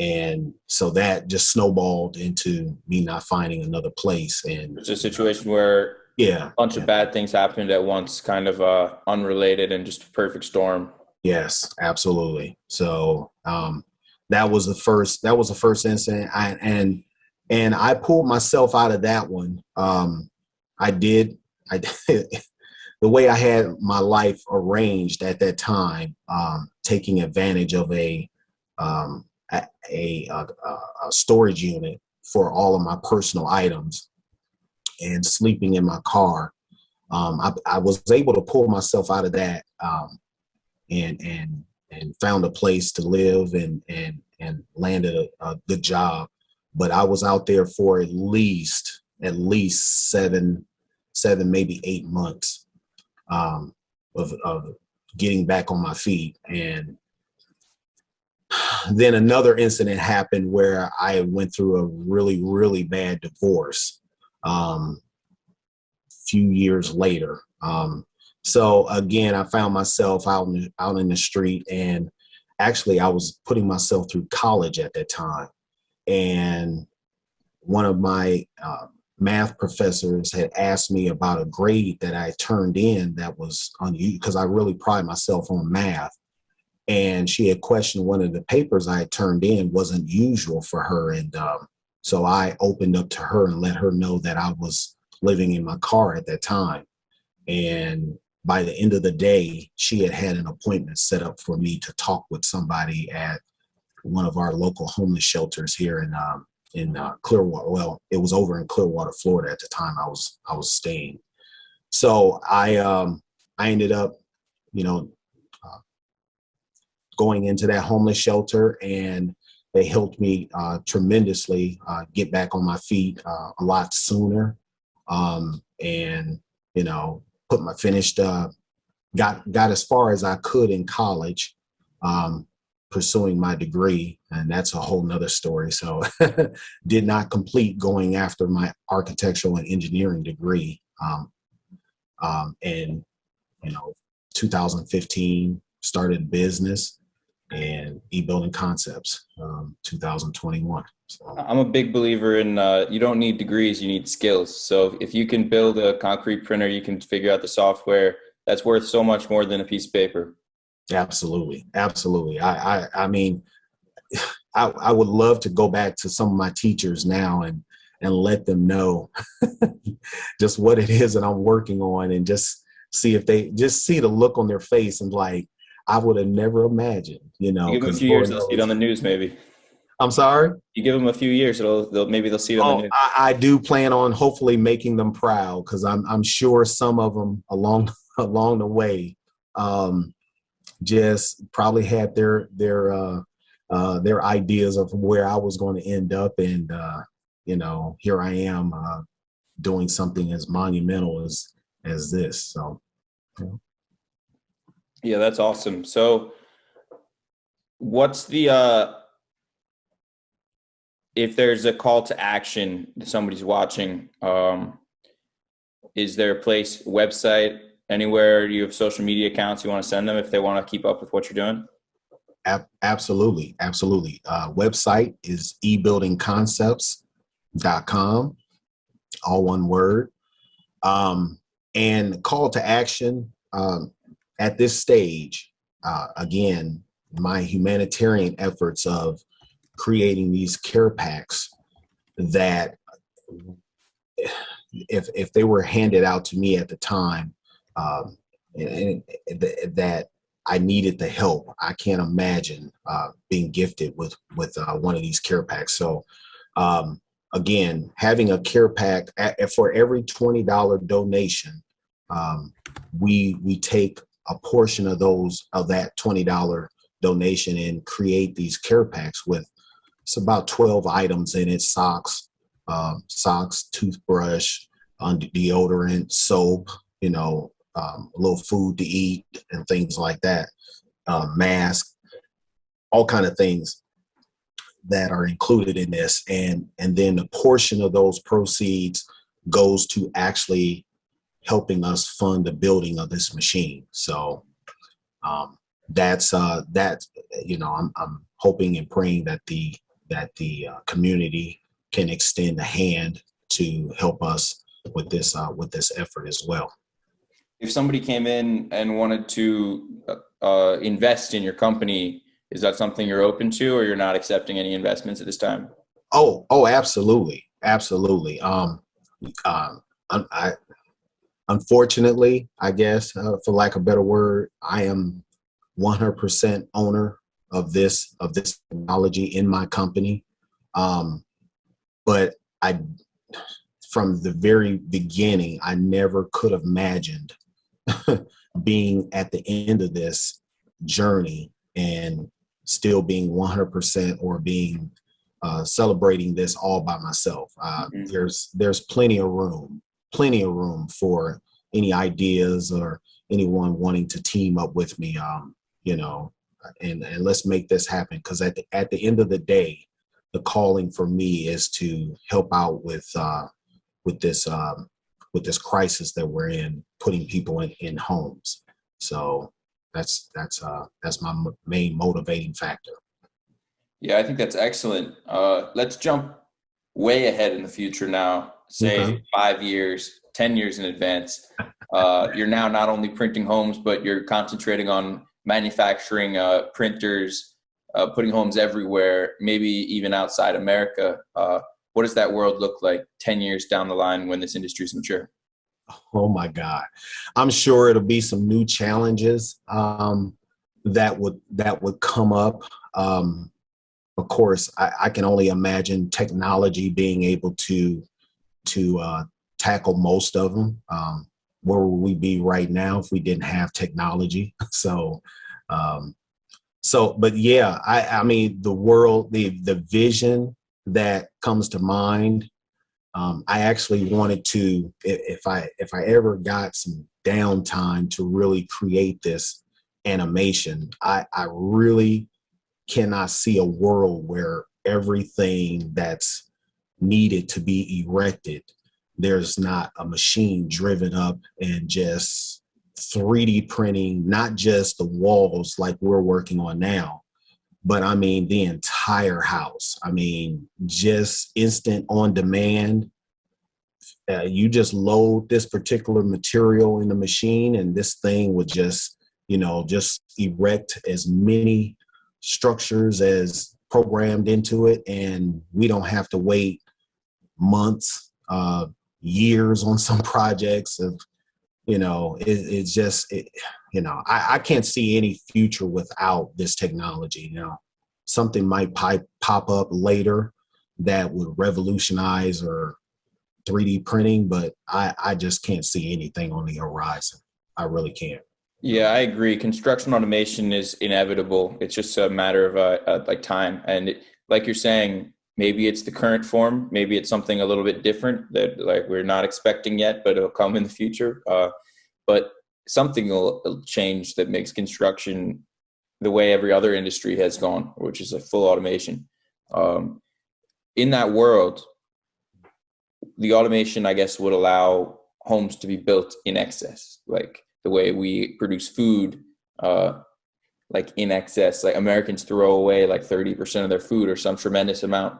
and so that just snowballed into me not finding another place. And it's a situation where a bunch of bad things happened at once, kind of unrelated, and just a perfect storm. Yes, absolutely. So that was the first incident. And I pulled myself out of that one. I did the way I had my life arranged at that time, taking advantage of a storage unit for all of my personal items. and sleeping in my car. I was able to pull myself out of that, and found a place to live, and landed a good job. But I was out there for at least 7, maybe 8 months, of getting back on my feet. And then another incident happened where I went through a really, really bad divorce, few years later. So again, I found myself out in the street, and actually I was putting myself through college at that time. And one of my math professors had asked me about a grade that I turned in that was unusual, because I really pride myself on math. And she had questioned one of the papers I had turned in wasn't usual for her. And so I opened up to her and let her know that I was living in my car at that time. And by the end of the day, she had an appointment set up for me to talk with somebody at one of our local homeless shelters here in Clearwater. Well, it was over in Clearwater, Florida at the time I was staying. So I ended up, going into that homeless shelter, and they helped me tremendously get back on my feet a lot sooner. And got as far as I could in college, pursuing my degree, and that's a whole nother story. So did not complete going after my architectural and engineering degree. And 2015 started business and e-building concepts, 2021. So. I'm a big believer in you don't need degrees, you need skills. So if you can build a concrete printer, you can figure out the software. That's worth so much more than a piece of paper. Absolutely. I mean, I would love to go back to some of my teachers now and let them know just what it is that I'm working on, and just see if they just see the look on their face and like, I would have never imagined, You give them a few years, they'll see it on the news, maybe. I'm sorry? You give them a few years, maybe they'll see it on the news. I do plan on hopefully making them proud, because I'm sure some of them along the way just probably had their ideas of where I was going to end up, and here I am doing something as monumental as this. So. Yeah, that's awesome. So what's the, if there's a call to action, somebody's watching, is there a place, website, anywhere you have social media accounts you want to send them if they want to keep up with what you're doing? Absolutely. Website is ebuildingconcepts.com, all one word. And call to action, at this stage, again, my humanitarian efforts of creating these care packs that, if they were handed out to me at the time, that I needed the help, I can't imagine being gifted with one of these care packs. So again, having a care pack for every $20 donation, we take a portion of that $20 donation and create these care packs with, it's about 12 items in it: socks, toothbrush, deodorant, soap, a little food to eat and things like that, mask, all kind of things that are included in this. And then a portion of those proceeds goes to actually helping us fund the building of this machine. So that's I'm hoping and praying that the community can extend a hand to help us with this effort as well. If somebody came in and wanted to invest in your company, is that something you're open to, or you're not accepting any investments at this time? Oh, absolutely. Unfortunately, I guess, for lack of a better word, I am 100% owner of this technology in my company. But from the very beginning, I never could have imagined being at the end of this journey and still being 100% or being celebrating this all by myself. There's plenty of room for any ideas or anyone wanting to team up with me, and let's make this happen. Because at the end of the day, the calling for me is to help out with this crisis that we're in, putting people in homes. So that's my main motivating factor. Yeah, I think that's excellent. Let's jump way ahead in the future now, say Okay. 5 years, 10 years in advance. You're now not only printing homes, but you're concentrating on manufacturing printers, putting homes everywhere, maybe even outside America. What does that world look like 10 years down the line when this industry is mature? Oh my God. I'm sure it'll be some new challenges that would come up. Of course, I can only imagine technology being able to tackle most of them. Where would we be right now if we didn't have technology? But yeah, I mean, the world, the vision that comes to mind. I actually wanted to, if I ever got some downtime to really create this animation, I really cannot see a world where everything that's needed to be erected, there's not a machine driven up and just 3D printing, not just the walls like we're working on now, but I mean the entire house. I mean, just instant on demand. You just load this particular material in the machine and this thing would just erect as many structures as programmed into it, and we don't have to wait months, years on some projects. I can't see any future without this technology. Something might pop up later that would revolutionize or 3D printing, but I just can't see anything on the horizon. I really can't. Yeah, I agree. Construction automation is inevitable. It's just a matter of like time. And like you're saying, maybe it's the current form. Maybe it's something a little bit different that like we're not expecting yet, but it'll come in the future. But something will change that makes construction the way every other industry has gone, which is a full automation. In that world, the automation, I guess, would allow homes to be built in excess, like the way we produce food, like in excess. Like Americans throw away like 30% of their food or some tremendous amount.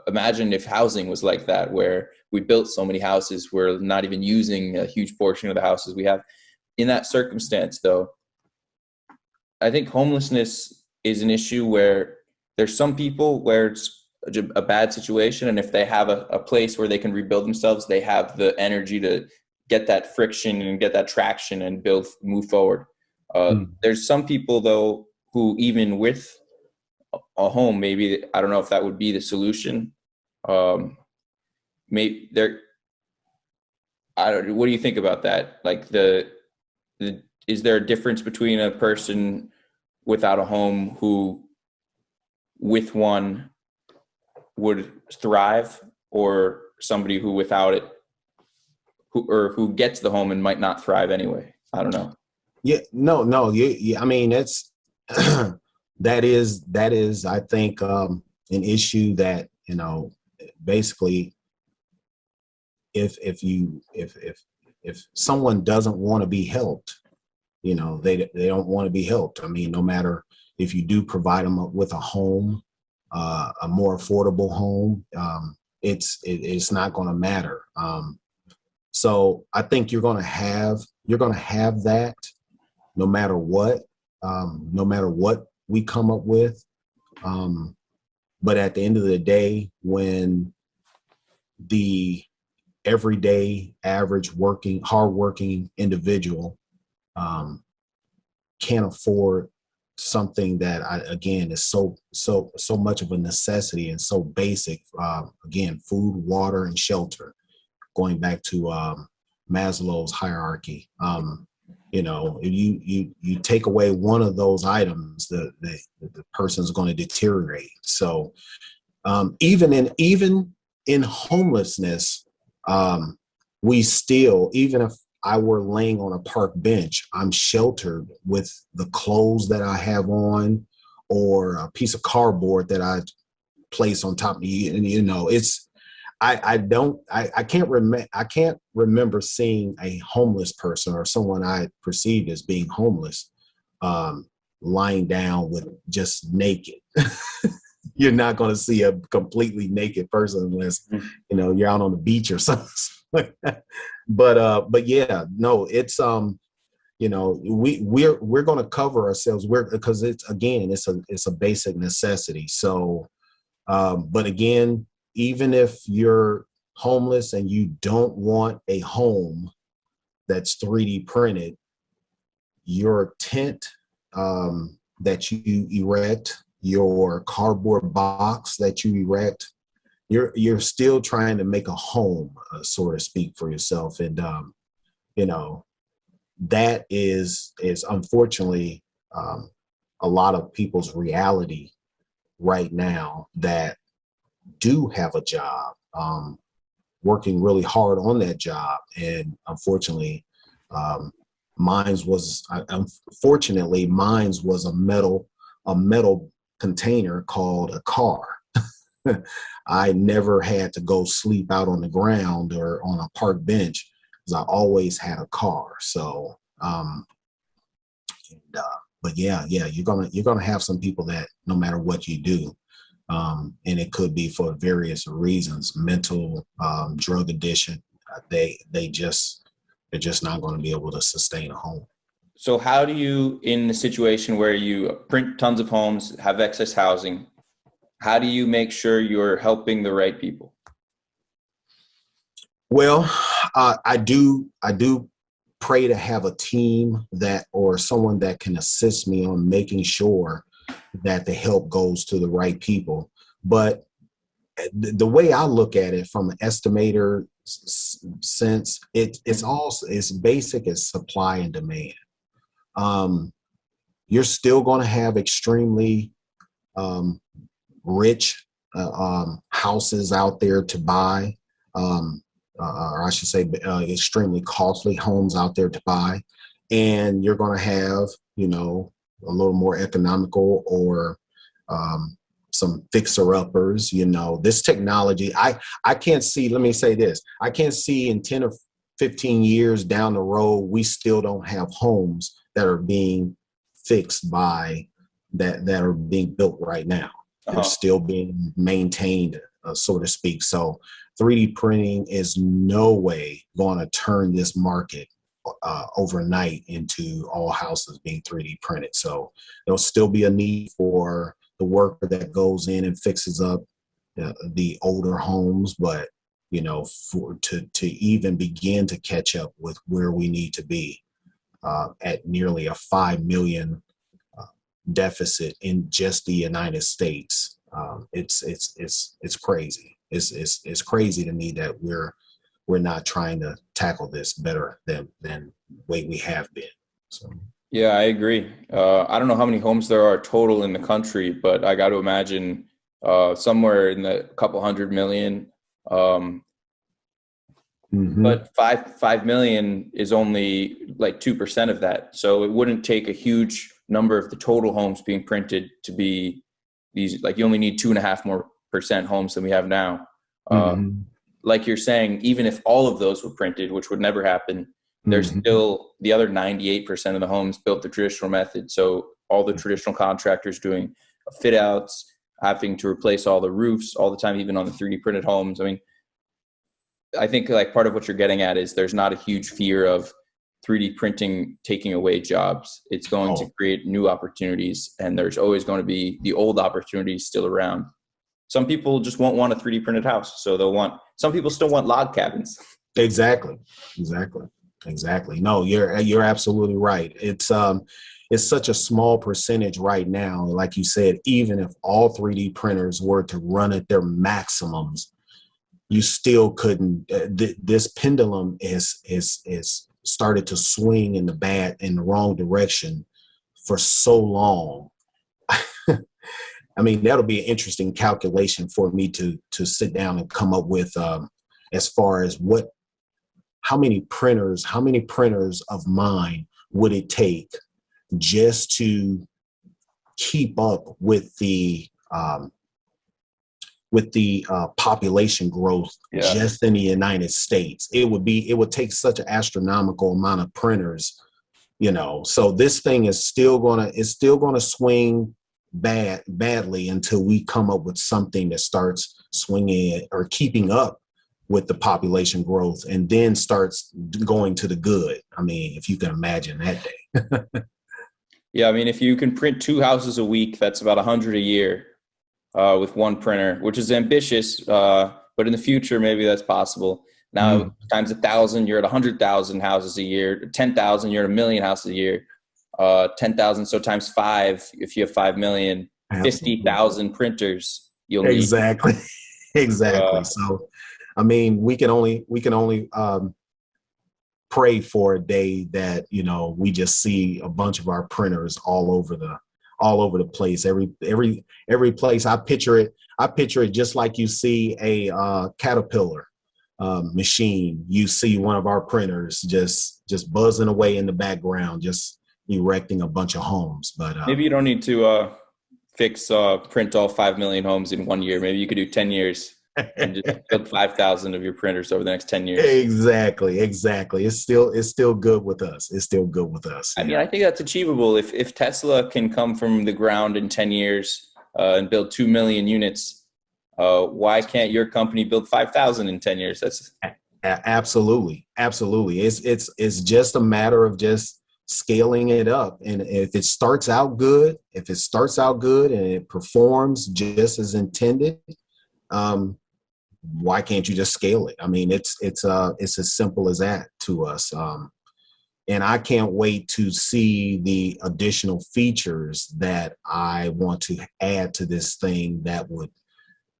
Imagine if housing was like that, where we built so many houses, we're not even using a huge portion of the houses we have. In that circumstance, though, I think homelessness is an issue where there's some people where it's a bad situation, and if they have a place where they can rebuild themselves, they have the energy to get that friction and get that traction and move forward. There's some people though who, even with a home, maybe I don't know if that would be the solution. Maybe there. I don't. What do you think about that? Like is there a difference between a person without a home who, with one, would thrive, or somebody who without it, who gets the home and might not thrive anyway? I don't know. Yeah, no. Yeah, I mean, that's that is I think an issue that basically if someone doesn't want to be helped, they don't want to be helped. I mean, no matter if you do provide them with a home, a more affordable home, it's not going to matter. So I think you're going to have that no matter what, we come up with. But at the end of the day, when the everyday average hardworking individual can't afford something that again is so much of a necessity and so basic, again, food, water, and shelter. going back to Maslow's hierarchy. If you take away one of those items, the person's going to deteriorate. So even in homelessness, we still, even if I were laying on a park bench, I'm sheltered with the clothes that I have on, or a piece of cardboard that I place on top of me. And I can't remember seeing a homeless person or someone I perceived as being homeless lying down with just naked. You're not going to see a completely naked person unless you're out on the beach or something like that. But yeah, no, it's we're going to cover ourselves because it's a basic necessity. So but again, even if you're homeless and you don't want a home that's 3D printed, your tent that you erect, your cardboard box that you erect, you're still trying to make a home, so to speak, for yourself. And that is unfortunately a lot of people's reality right now that do have a job, working really hard on that job. And unfortunately, mine was a metal container called a car. I never had to go sleep out on the ground or on a park bench because I always had a car. So, but yeah, you're gonna have some people that no matter what you do, and it could be for various reasons, mental, drug addiction, they're just not going to be able to sustain a home. So how do you, in a situation where you print tons of homes, have excess housing, how do you make sure you're helping the right people? Well, I do pray to have a team or someone that can assist me on making sure that the help goes to the right people. But the way I look at it from an estimator sense, it's basic as supply and demand. You're still going to have extremely rich houses out there to buy, or I should say extremely costly homes out there to buy. And you're going to have, a little more economical or some fixer-uppers. This technology, I can't see, let me say this, I can't see in 10 or 15 years down the road, we still don't have homes that are being fixed by that are being built right now. They're still being maintained, so to speak. So 3D printing is no way going to turn this market overnight into all houses being 3D printed. So there'll still be a need for the worker that goes in and fixes up the older homes, but to even begin to catch up with where we need to be at nearly a 5 million deficit in just the United States. It's crazy. It's crazy to me that we're not trying to tackle this better than the way we have been. So. Yeah, I agree. I don't know how many homes there are total in the country, but I got to imagine somewhere in the couple 100 million. But 5 million is only like 2% of that. So it wouldn't take a huge number of the total homes being printed to be these, like you only need 2.5% more homes than we have now. Like you're saying, even if all of those were printed, which would never happen, there's still the other 98% of the homes built the traditional method. So all the traditional contractors doing fit outs, having to replace all the roofs all the time, even on the 3D printed homes. I mean, I think like part of what you're getting at is there's not a huge fear of 3D printing taking away jobs. It's going to create new opportunities, and there's always going to be the old opportunities still around. Some people just won't want a 3D printed house. So some people still want log cabins. Exactly. No, you're absolutely right. It's such a small percentage right now. Like you said, even if all 3D printers were to run at their maximums, you still couldn't. This pendulum is started to swing in the wrong direction for so long. I mean, that'll be an interesting calculation for me to sit down and come up with, as far as how many printers of mine would it take just to keep up with the population growth just in the United States. It would take such an astronomical amount of printers, so this thing is still gonna swing badly until we come up with something that starts swinging or keeping up with the population growth, and then starts going to the good. I mean, if you can imagine that day. Yeah, I mean, if you can print 2 houses a week, that's about 100 a year with one printer, which is ambitious, but in the future, maybe that's possible. Now, times 1,000, you're at 100,000 houses a year. 10,000, you're at 1,000,000 houses a year. 10,000, so times 5, if you have 5 million, 50,000 printers you'll need. Exactly. So, I mean, we can only pray for a day that, we just see a bunch of our printers all over the place. Every place. I picture it just like you see a Caterpillar machine. You see one of our printers just buzzing away in the background, just erecting a bunch of homes. But maybe you don't need to print all 5 million homes in 1 year. Maybe you could do 10 years and just build 5,000 of your printers over the next 10 years. Exactly. It's still good with us. I mean, I think that's achievable. If Tesla can come from the ground in 10 years and build 2 million units, why can't your company build 5,000 in 10 years? That's absolutely. It's just a matter of just scaling it up. And if it starts out good and it performs just as intended, why can't you just scale it? I mean, it's as simple as that to us. And I can't wait to see the additional features that I want to add to this thing that would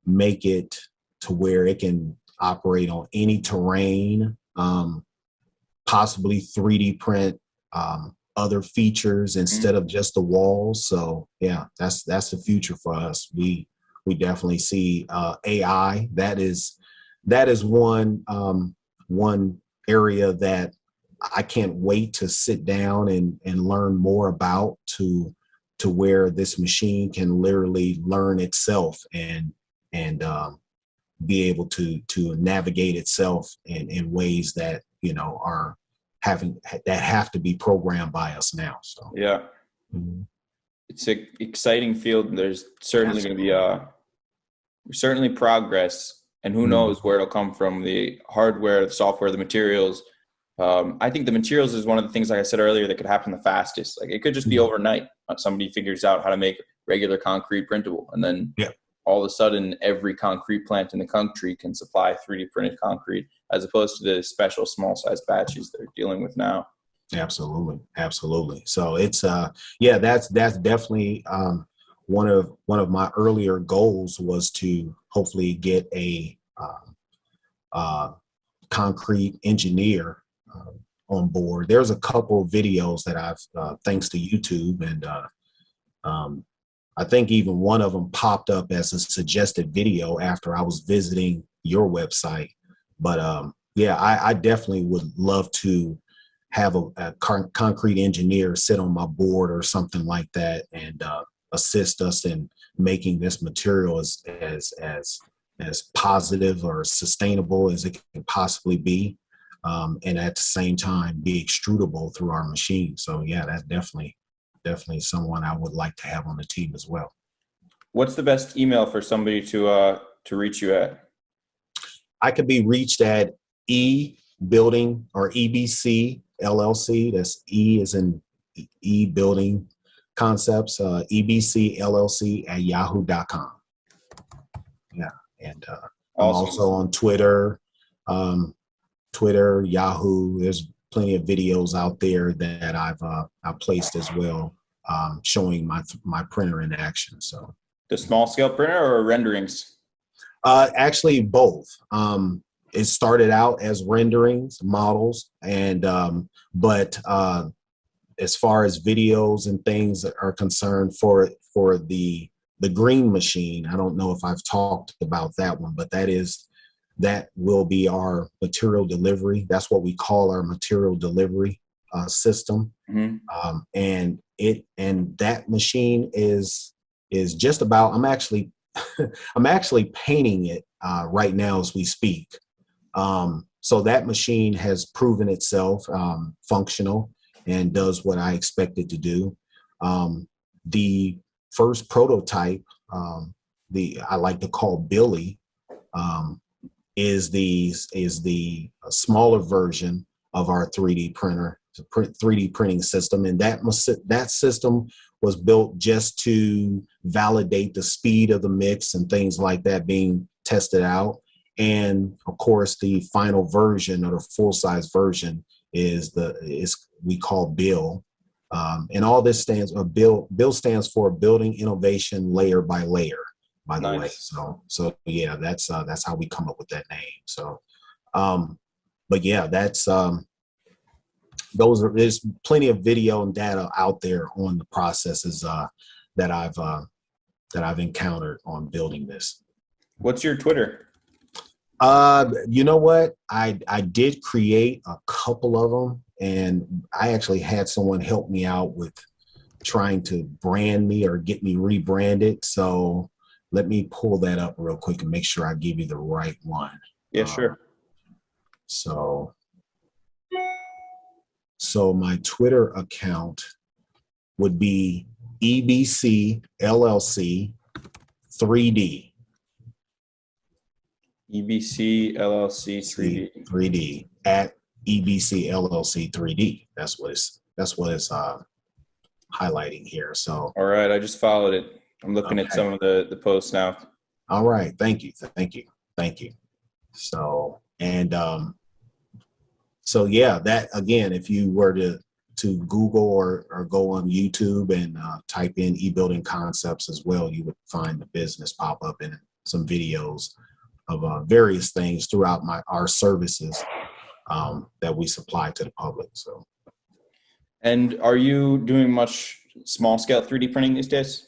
make it to where it can operate on any terrain, possibly 3D print other features instead of just the walls. So yeah, that's the future for us. We definitely see AI. That is one area that I can't wait to sit down and learn more about, to where this machine can literally learn itself and be able to navigate itself in ways that have to be programmed by us now. So yeah, it's an exciting field. There's certainly going to be certainly progress, and who knows where it'll come from. The hardware, the software, the materials. I think the materials is one of the things, like I said earlier, that could happen the fastest. Like, it could just be overnight. Somebody figures out how to make regular concrete printable, and then all of a sudden every concrete plant in the country can supply 3D printed concrete, as opposed to the special small size batches they're dealing with now. Absolutely. So it's that's definitely one of my earlier goals was to hopefully get a concrete engineer on board. There's a couple of videos that I've thanks to YouTube, and I think even one of them popped up as a suggested video after I was visiting your website. But I definitely would love to have a concrete engineer sit on my board or something like that, and assist us in making this material as positive or sustainable as it can possibly be, and at the same time be extrudable through our machine. So yeah, that's definitely someone I would like to have on the team as well. What's the best email for somebody to reach you at? I could be reached at eBuilding or EBC LLC. That's E as in E Building Concepts, EBC LLC at yahoo.com. Yeah. And I'm also on Twitter, Yahoo. There's plenty of videos out there that I've placed as well, showing my printer in action. So the small scale printer or renderings? Actually, both. It started out as renderings, models, and but as far as videos and things that are concerned for the green machine, I don't know if I've talked about that one, but that will be our material delivery. That's what we call our material delivery system. Mm-hmm. And that machine is just about. I'm actually painting it right now as we speak. So that machine has proven itself functional and does what I expect it to do. The first prototype, I like to call Billy, is the smaller version of our 3D printer, 3D printing system, and that system was built just to validate the speed of the mix and things like that being tested out. And of course, the final version or the full-size version is we call Bill. And all this Bill stands for Building Innovation Layer by Layer, by the way. So yeah, that's how we come up with that name. So, but yeah, there's plenty of video and data out there on the processes that I've encountered on building this. What's your Twitter? You know what? I did create a couple of them, and I actually had someone help me out with trying to brand me or get me rebranded. So let me pull that up real quick and make sure I give you the right one. Yeah, sure. So my Twitter account would be EBC LLC 3D. EBC LLC 3D. 3D at EBC LLC 3D. That's what it's highlighting here. So all right, I just followed it. I'm looking at some of the posts now. All right, thank you. So so yeah, that again, if you were to Google or go on YouTube and type in e-building concepts as well, you would find the business pop up in some videos of various things throughout our services that we supply to the public. So, and are you doing much small scale 3D printing these days?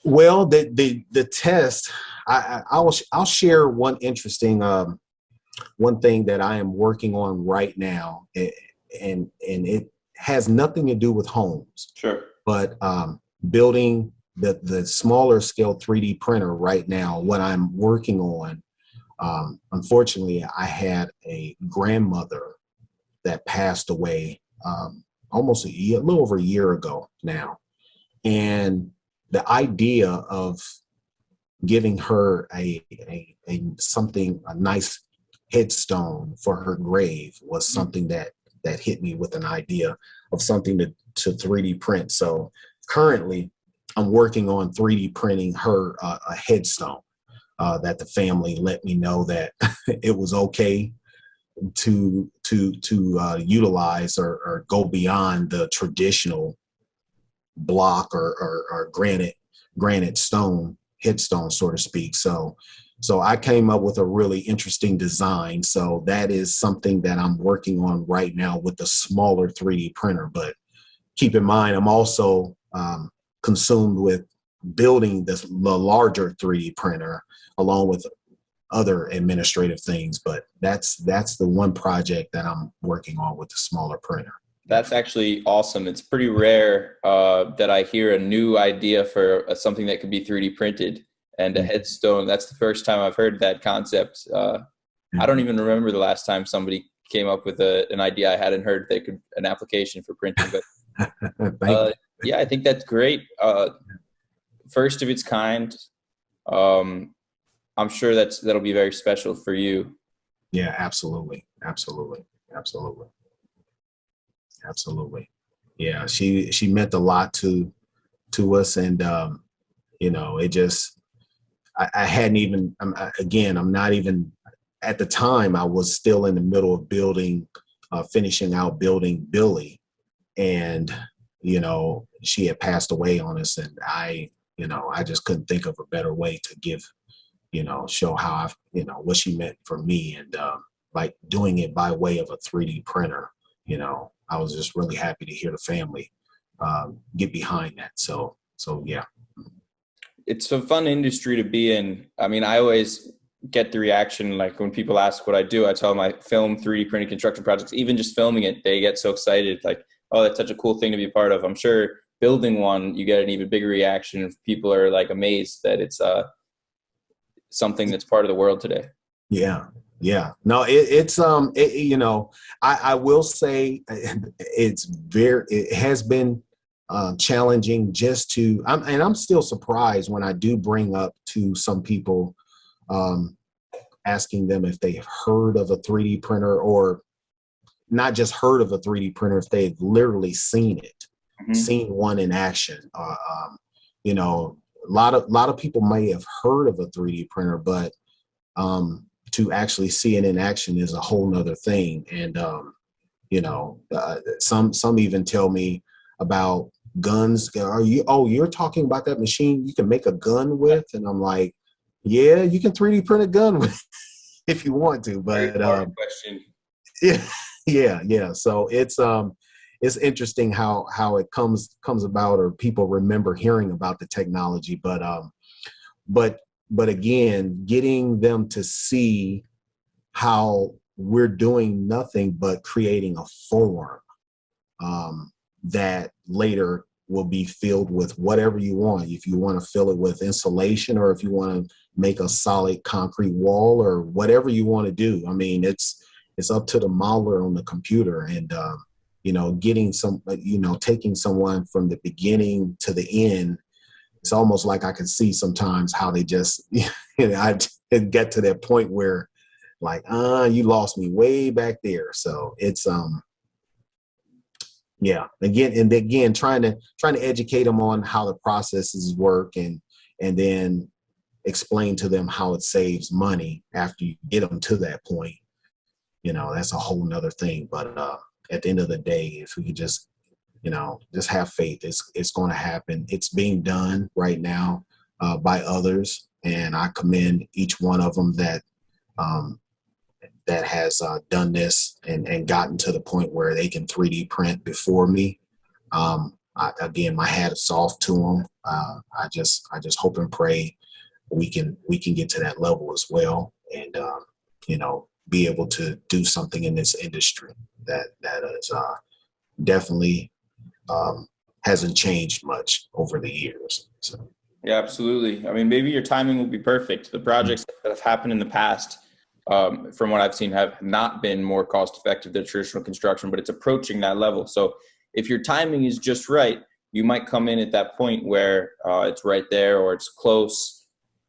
Well, the test, I'll share one interesting one thing that I am working on right now, and it has nothing to do with homes. Sure. But building the smaller scale 3D printer right now, what I'm working on, unfortunately, I had a grandmother that passed away almost a little over a year ago now. And the idea of giving her a nice headstone for her grave was something that hit me with an idea of something to 3D print. So currently I'm working on 3D printing her a headstone that the family let me know that it was okay to utilize or go beyond the traditional block or granite stone headstone, so to speak. So I came up with a really interesting design. So that is something that I'm working on right now with the smaller 3D printer. But keep in mind, I'm also consumed with building the larger 3D printer along with other administrative things. But that's the one project that I'm working on with the smaller printer. That's actually awesome. It's pretty rare that I hear a new idea for something that could be 3D printed. And a headstone, that's the first time I've heard that concept. I don't even remember the last time somebody came up with an idea I hadn't heard an application for printing. But yeah, I think that's great. First of its kind. I'm sure that'll be very special for you. Yeah, absolutely. Yeah, she meant a lot to us, and it just. I hadn't even, I'm not even, at the time, I was still in the middle of finishing out building Billy. And, she had passed away on us. And I just couldn't think of a better way to give show how what she meant for me, and like doing it by way of a 3D printer. I was just really happy to hear the family get behind that. So yeah. It's a fun industry to be in. I mean, I always get the reaction, like when people ask what I do, I tell them I film 3D printing construction projects. Even just filming it, they get so excited, like, oh, that's such a cool thing to be a part of. I'm sure building one, you get an even bigger reaction if people are like amazed that it's something that's part of the world today. Yeah. Yeah. No, I will say it has been challenging and I'm still surprised when I do bring up to some people, asking them if they've heard of a 3D printer, or not just heard of a 3D printer, if they've literally seen it, seen one in action. A lot of people may have heard of a 3D printer, but to actually see it in action is a whole nother thing. And some even tell me about guns. You're talking about that machine you can make a gun with? And I'm like, yeah, you can 3D print a gun with if you want to, but question. Yeah. So it's interesting how it comes about, or people remember hearing about the technology, but again, getting them to see how we're doing nothing but creating a form that later will be filled with whatever you want. If you want to fill it with insulation, or if you want to make a solid concrete wall, or whatever you want to do. I mean, it's up to the modeler on the computer, and taking someone from the beginning to the end. It's almost like I can see sometimes how they just, I get to that point where, like, you lost me way back there. So it's, yeah, again, trying to educate them on how the processes work, and then explain to them how it saves money after you get them to that point. That's a whole nother thing. But at the end of the day, if we could just have faith, it's going to happen. It's being done right now by others, and I commend each one of them that has done this and gotten to the point where they can 3D print before me. Again, my hat is off to them. I just hope and pray we can get to that level as well, and be able to do something in this industry that is definitely hasn't changed much over the years. So. Yeah, absolutely. I mean, maybe your timing will be perfect. The projects that have happened in the past, from what I've seen, have not been more cost effective than traditional construction, but it's approaching that level. So if your timing is just right, you might come in at that point where it's right there, or it's close,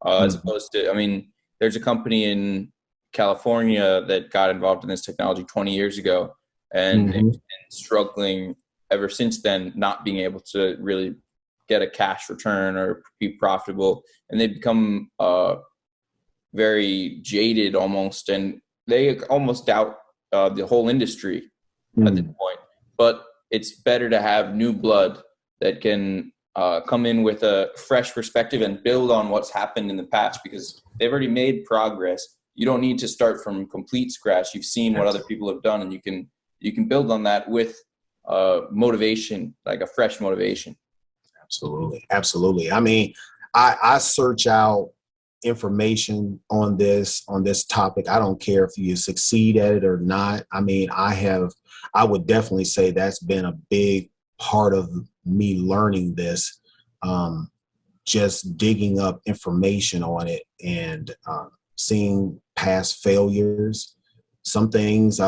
as opposed to, I mean, there's a company in California that got involved in this technology 20 years ago, and they've been struggling ever since then, not being able to really get a cash return or be profitable. And they've become very jaded almost, and they almost doubt the whole industry at this point. But it's better to have new blood that can come in with a fresh perspective and build on what's happened in the past, because they've already made progress. You don't need to start from complete scratch. You've seen what other people have done, and you can build on that with motivation, like a fresh motivation. Absolutely. I mean, I search out information on this topic. I don't care if you succeed at it or not. I mean, I would definitely say that's been a big part of me learning this, just digging up information on it, and seeing past failures, some things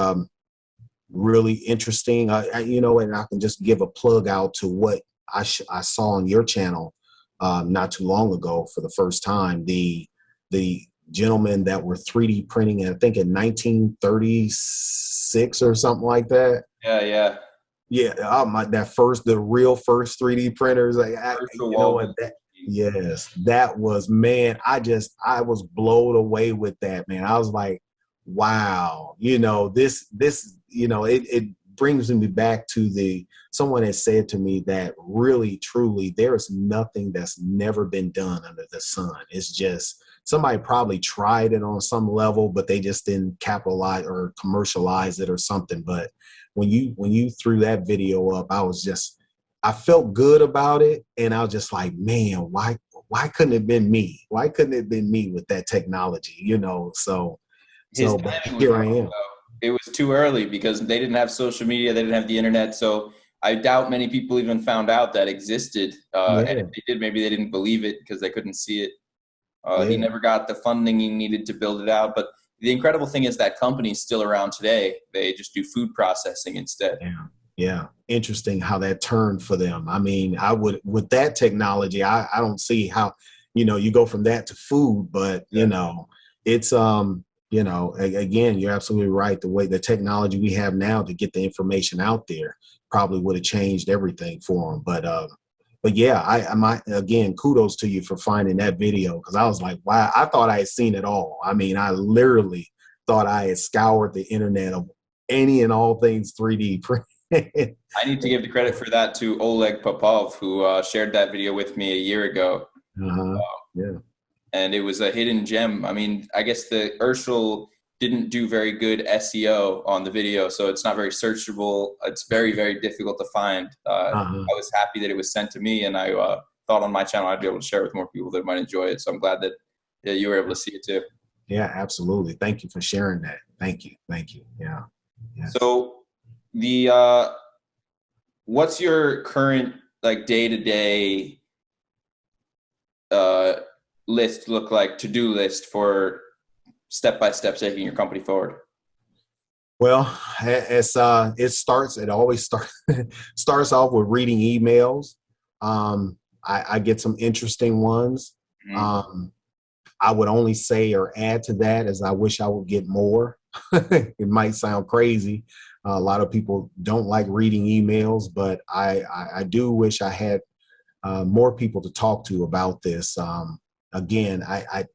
really interesting. And I can just give a plug out to what I saw on your channel not too long ago for the first time. The gentlemen that were 3D printing, I think in 1936 or something like that. Yeah. The real first 3D printers. Yes, that was, man. I was blown away with that, man. I was like, wow, this, it brings me back to someone has said to me that really, truly, there is nothing that's never been done under the sun. It's just somebody probably tried it on some level, but they just didn't capitalize or commercialize it or something. But when you threw that video up, I felt good about it, and I was just like, man, why couldn't it have been me? Why couldn't it have been me with that technology? His But timing was here I wrong, am. though. It was too early because they didn't have social media, they didn't have the internet. So I doubt many people even found out that existed. And if Yeah, they did, maybe they didn't believe it because they couldn't see it. He yeah. never got the funding he needed to build it out. But the incredible thing is that company's still around today. They just do food processing instead. Yeah. Yeah. Interesting how that turned for them. I mean, I would, with that technology, I don't see how, you go from that to food, but Yeah. it's, again, you're absolutely right. The way the technology we have now to get the information out there probably would have changed everything for them. But yeah, I might, again, kudos to you for finding that video. Cause I was like, wow, I thought I had seen it all. I mean, I literally thought I had scoured the internet of any and all things 3D print. I need to give the credit for that to Oleg Popov, who shared that video with me a year ago. Uh-huh. Yeah. And it was a hidden gem. I mean, I guess the Urschel didn't do very good SEO on the video, so it's not very searchable. It's very, very difficult to find. Uh-huh. I was happy that it was sent to me, and I thought on my channel I'd be able to share it with more people that might enjoy it. So I'm glad that you were able to see it too. Yeah, absolutely. Thank you for sharing that. Thank you. Thank you. Yeah. Yes. So the what's your current like day-to-day uh, list look like, to-do list for step-by-step taking your company forward? Well, it always starts off with reading emails. I get some interesting ones. Mhm. I would only say or add to that as I wish I would get more. It might sound crazy. A lot of people don't like reading emails, but I do wish I had more people to talk to about this. Again, I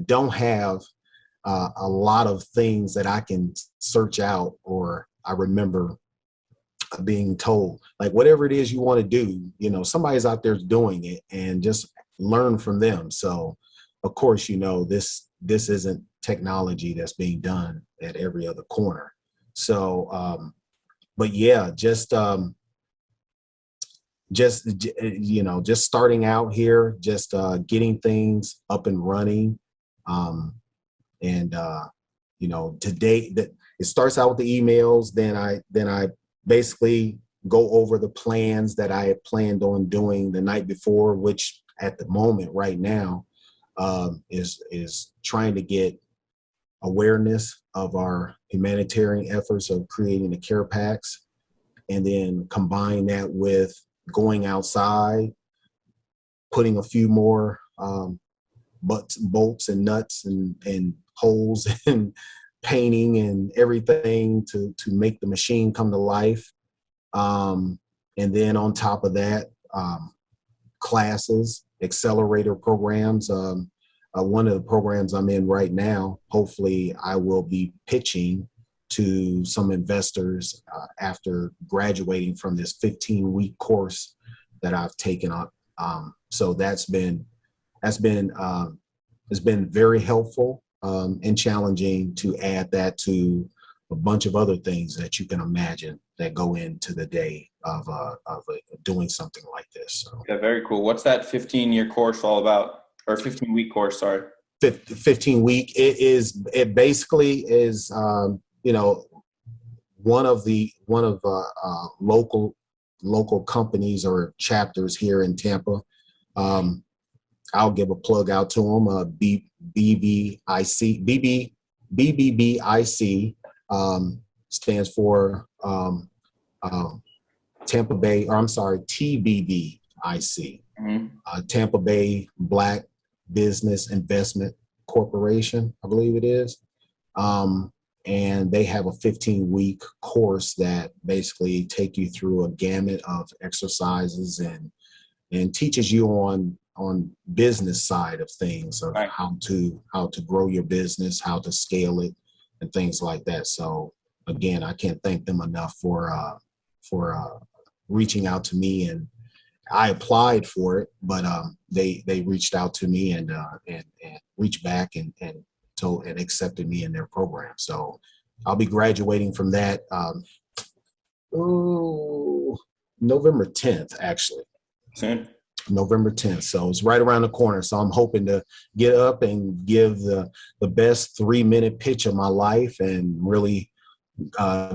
don't have a lot of things that I can search out, or I remember being told, like, whatever it is you want to do, somebody's out there doing it, and just learn from them. So of course, this isn't technology that's being done at every other corner. So but yeah, just starting out here, just getting things up and running. And today, that it starts out with the emails. Then I basically go over the plans that I had planned on doing the night before, which at the moment right now is trying to get awareness of our humanitarian efforts of creating the care packs, and then combine that with going outside, putting a few more bolts and nuts and holes and painting and everything to make the machine come to life. And then on top of that, classes, accelerator programs. One of the programs I'm in right now, hopefully I will be pitching to some investors after graduating from this 15-week course that I've taken up. So it's been very helpful and challenging to add that to a bunch of other things that you can imagine that go into the day of doing something like this. So. Yeah, very cool. What's that 15-year course all about? Or 15-week course, sorry. 15-week. It basically is, one of local companies or chapters here in Tampa. I'll give a plug out to them. BBBIC stands for Tampa Bay, or I'm sorry, TBBIC, Tampa Bay Black Business Investment Corporation, I believe it is. And they have a 15-week course that basically take you through a gamut of exercises and teaches you on business side of things, of Right. how to grow your business, how to scale it, and things like that. So again, I can't thank them enough for reaching out to me and I applied for it, but they reached out to me and reached back and told and accepted me in their program. So I'll be graduating from that November 10th, actually. Soon. November 10th. So it's right around the corner. So I'm hoping to get up and give the best 3-minute pitch of my life and really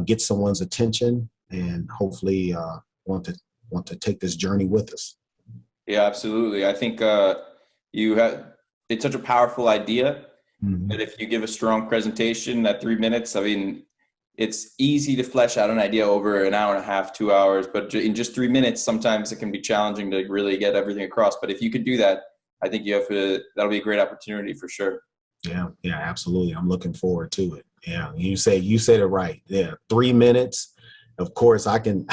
get someone's attention and hopefully want to take this journey with us. Yeah, absolutely. I think it's such a powerful idea that if you give a strong presentation at 3 minutes, I mean, it's easy to flesh out an idea over an hour and a half, 2 hours, but in just 3 minutes, sometimes it can be challenging to really get everything across. But if you could do that, I think that'll be a great opportunity for sure. Yeah, absolutely. I'm looking forward to it. Yeah, you said it right. Yeah, 3 minutes. Of course, I can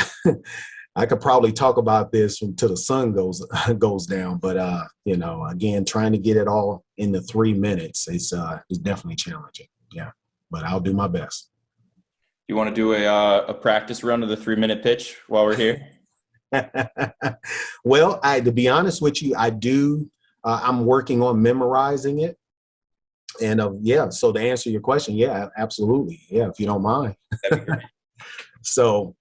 I could probably talk about this until the sun goes down, but again, trying to get it all in the 3 minutes is definitely challenging. Yeah, but I'll do my best. You want to do a practice run of the 3-minute pitch while we're here? Well, to be honest with you, I do. I'm working on memorizing it. And so to answer your question, yeah, absolutely. Yeah, if you don't mind. That'd be great. So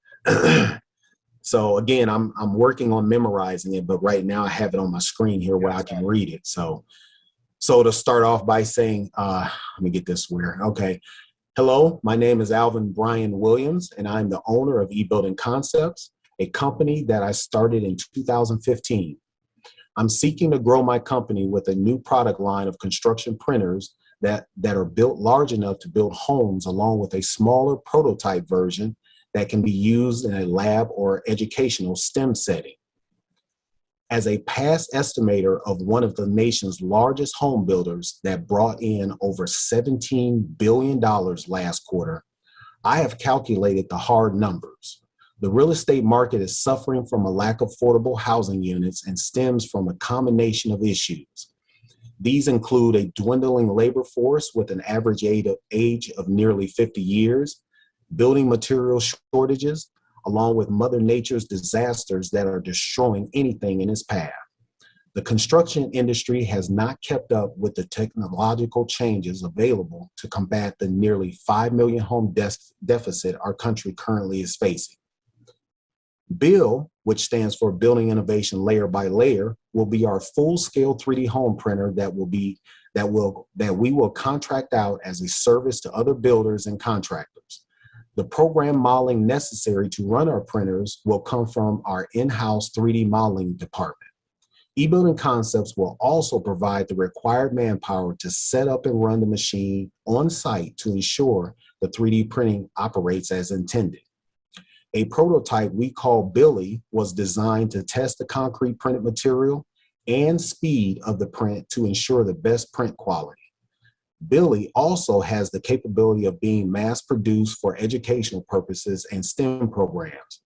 again, I'm working on memorizing it, but right now I have it on my screen here where I can read it. So to start off by saying, let me get this where, okay. Hello, my name is Alvin Brian Williams, and I'm the owner of eBuilding Concepts, a company that I started in 2015. I'm seeking to grow my company with a new product line of construction printers that are built large enough to build homes, along with a smaller prototype version that can be used in a lab or educational STEM setting. As a past estimator of one of the nation's largest home builders that brought in over $17 billion last quarter, I have calculated the hard numbers. The real estate market is suffering from a lack of affordable housing units and stems from a combination of issues. These include a dwindling labor force with an average age of nearly 50 years, building material shortages, along with Mother Nature's disasters that are destroying anything in its path. The construction industry has not kept up with the technological changes available to combat the nearly 5 million home deficit our country currently is facing. BILL, which stands for Building Innovation Layer by Layer, will be our full-scale 3D home printer that we will contract out as a service to other builders and contractors. The program modeling necessary to run our printers will come from our in-house 3D modeling department. eBuilding Concepts will also provide the required manpower to set up and run the machine on site to ensure the 3D printing operates as intended. A prototype we call Billy was designed to test the concrete printed material and speed of the print to ensure the best print quality. Billy also has the capability of being mass produced for educational purposes and STEM programs.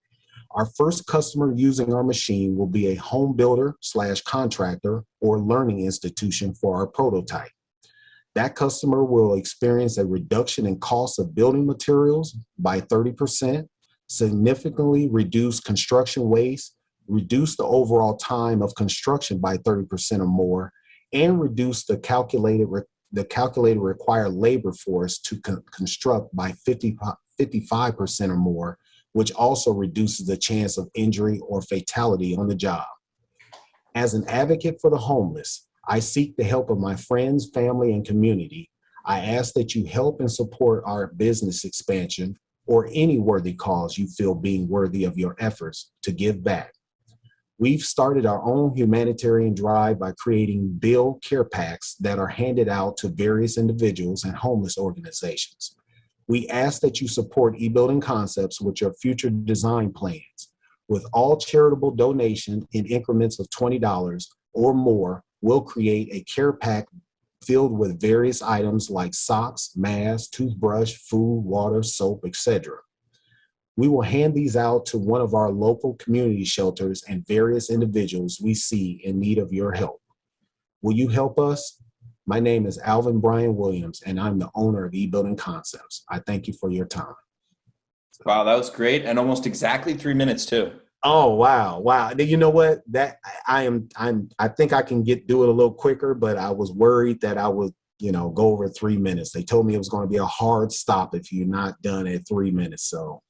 Our first customer using our machine will be a home builder / contractor or learning institution for our prototype. That customer will experience a reduction in cost of building materials by 30%, significantly reduce construction waste, reduce the overall time of construction by 30% or more, and reduce the calculated required labor force to construct by 55% or more, which also reduces the chance of injury or fatality on the job. As an advocate for the homeless, I seek the help of my friends, family, and community. I ask that you help and support our business expansion or any worthy cause you feel being worthy of your efforts to give back. We've started our own humanitarian drive by creating bill care packs that are handed out to various individuals and homeless organizations. We ask that you support eBuilding Concepts with your future design plans. With all charitable donations in increments of $20 or more, we'll create a care pack filled with various items like socks, masks, toothbrush, food, water, soap, etc. We will hand these out to one of our local community shelters and various individuals we see in need of your help. Will you help us? My name is Alvin Brian Williams, and I'm the owner of eBuilding Concepts. I thank you for your time. Wow, that was great. And almost exactly 3 minutes too. Oh wow, wow. You know what? That I think I can do it a little quicker, but I was worried that I would, go over 3 minutes. They told me it was going to be a hard stop if you're not done at 3 minutes. So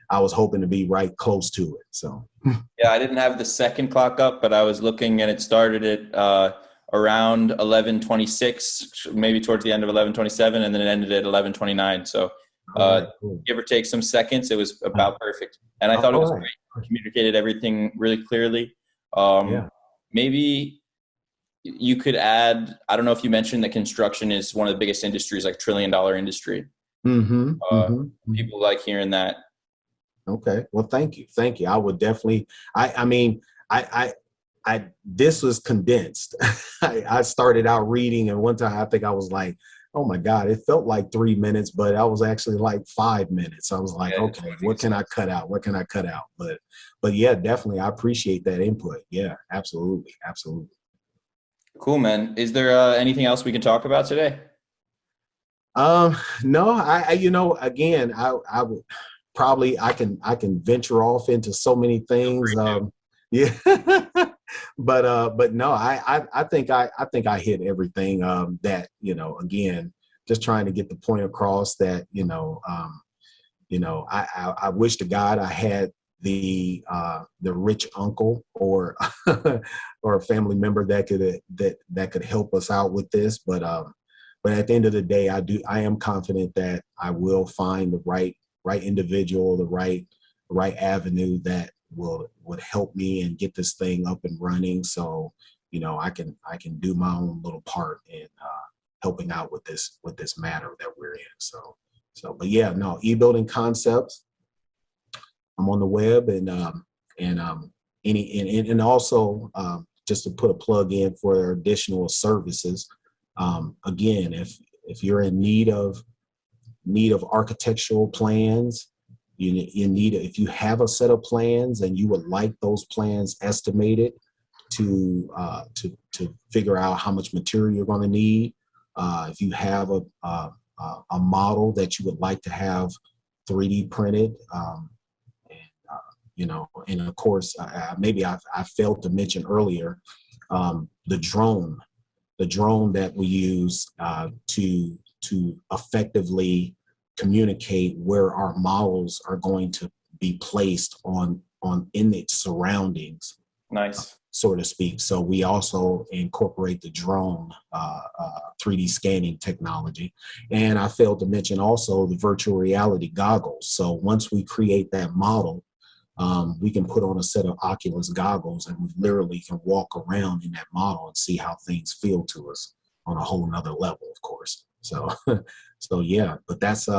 I was hoping to be right close to it. So Yeah, I didn't have the second clock up, but I was looking and it started at around 11:26, maybe towards the end of 11:27, and then it ended at 11:29. So all uh, right, cool. give or take some seconds, it was about perfect. And I thought it All was right. great. Communicated everything really clearly. Um, Yeah. maybe you could add, I don't know if you mentioned that construction is one of the biggest industries, like $1 trillion industry. Mm-hmm. Uh, Mm-hmm. people like hearing that. Okay. Well, thank you. Thank you. I would definitely, I mean, this was condensed. I started out reading, and one time I think I was like, oh my God, it felt like 3 minutes, but I was actually like 5 minutes. I was like, Yeah, okay, what can I cut out? What can I cut out? But yeah, definitely. I appreciate that input. Yeah, absolutely. Absolutely. cool, man. Is there anything else we can talk about today? Um, no, again, I would probably I can venture off into so many Feel things. free to. Yeah, but no, I think I hit everything. That again, just trying to get the point across that I wish to God I had the rich uncle or or a family member that could help us out with this, but at the end of the day, I am confident that I will find the right individual, the right avenue that would help me and get this thing up and running. So, I can do my own little part in helping out with this matter that we're in. But yeah, no, e-building concepts. I'm on the web and and also just to put a plug in for additional services. Again, if you're in need of architectural plans, if you have a set of plans and you would like those plans estimated to figure out how much material you're going to need. If you have a model that you would like to have 3D printed, and, and of course, maybe I failed to mention earlier, the drone that we use to effectively communicate where our models are going to be placed on in its surroundings, Nice. so to speak. So we also incorporate the drone 3D scanning technology. And I failed to mention also the virtual reality goggles. So once we create that model, we can put on a set of Oculus goggles and we literally can walk around in that model and see how things feel to us on a whole nother level, of course. So, so yeah, but that's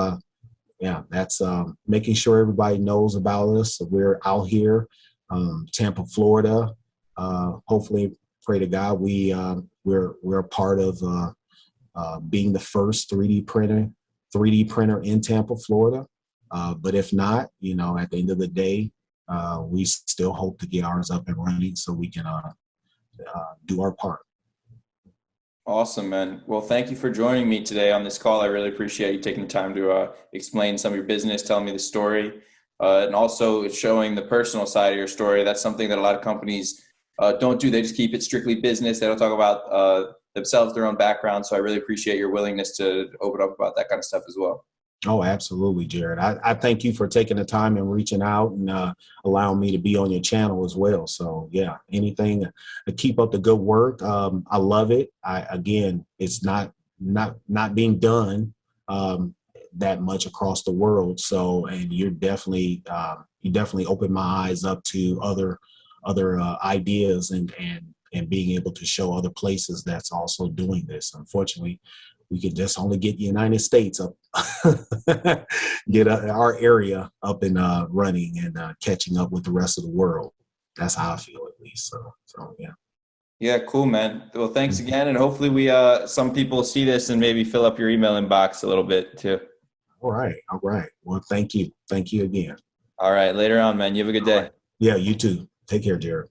making sure everybody knows about us. So we're out here, Tampa, Florida. Hopefully, pray to God, we're a part of being the first 3D printer in Tampa, Florida. But if not, at the end of the day, we still hope to get ours up and running so we can do our part. Awesome, man. Well, thank you for joining me today on this call. I really appreciate you taking the time to explain some of your business, telling me the story, and also showing the personal side of your story. That's something that a lot of companies don't do. They just keep it strictly business. They don't talk about themselves, their own background. So I really appreciate your willingness to open up about that kind of stuff as well. Oh, absolutely, Jared. I thank you for taking the time and reaching out and allowing me to be on your channel as well. So yeah, anything to keep up the good work. I love it. Again, it's not being done that much across the world. So, and you definitely opened my eyes up to other ideas and being able to show other places that's also doing this. Unfortunately, we could just only get the United States up, get our area up and running and catching up with the rest of the world. That's how I feel, at least. So yeah. Yeah, cool, man. Well, thanks again, and hopefully we some people see this and maybe fill up your email inbox a little bit too. All right. All right. Well, thank you. Thank you again. All right, later on, man. You have a good All day. right. Yeah, you too. Take care, Jared.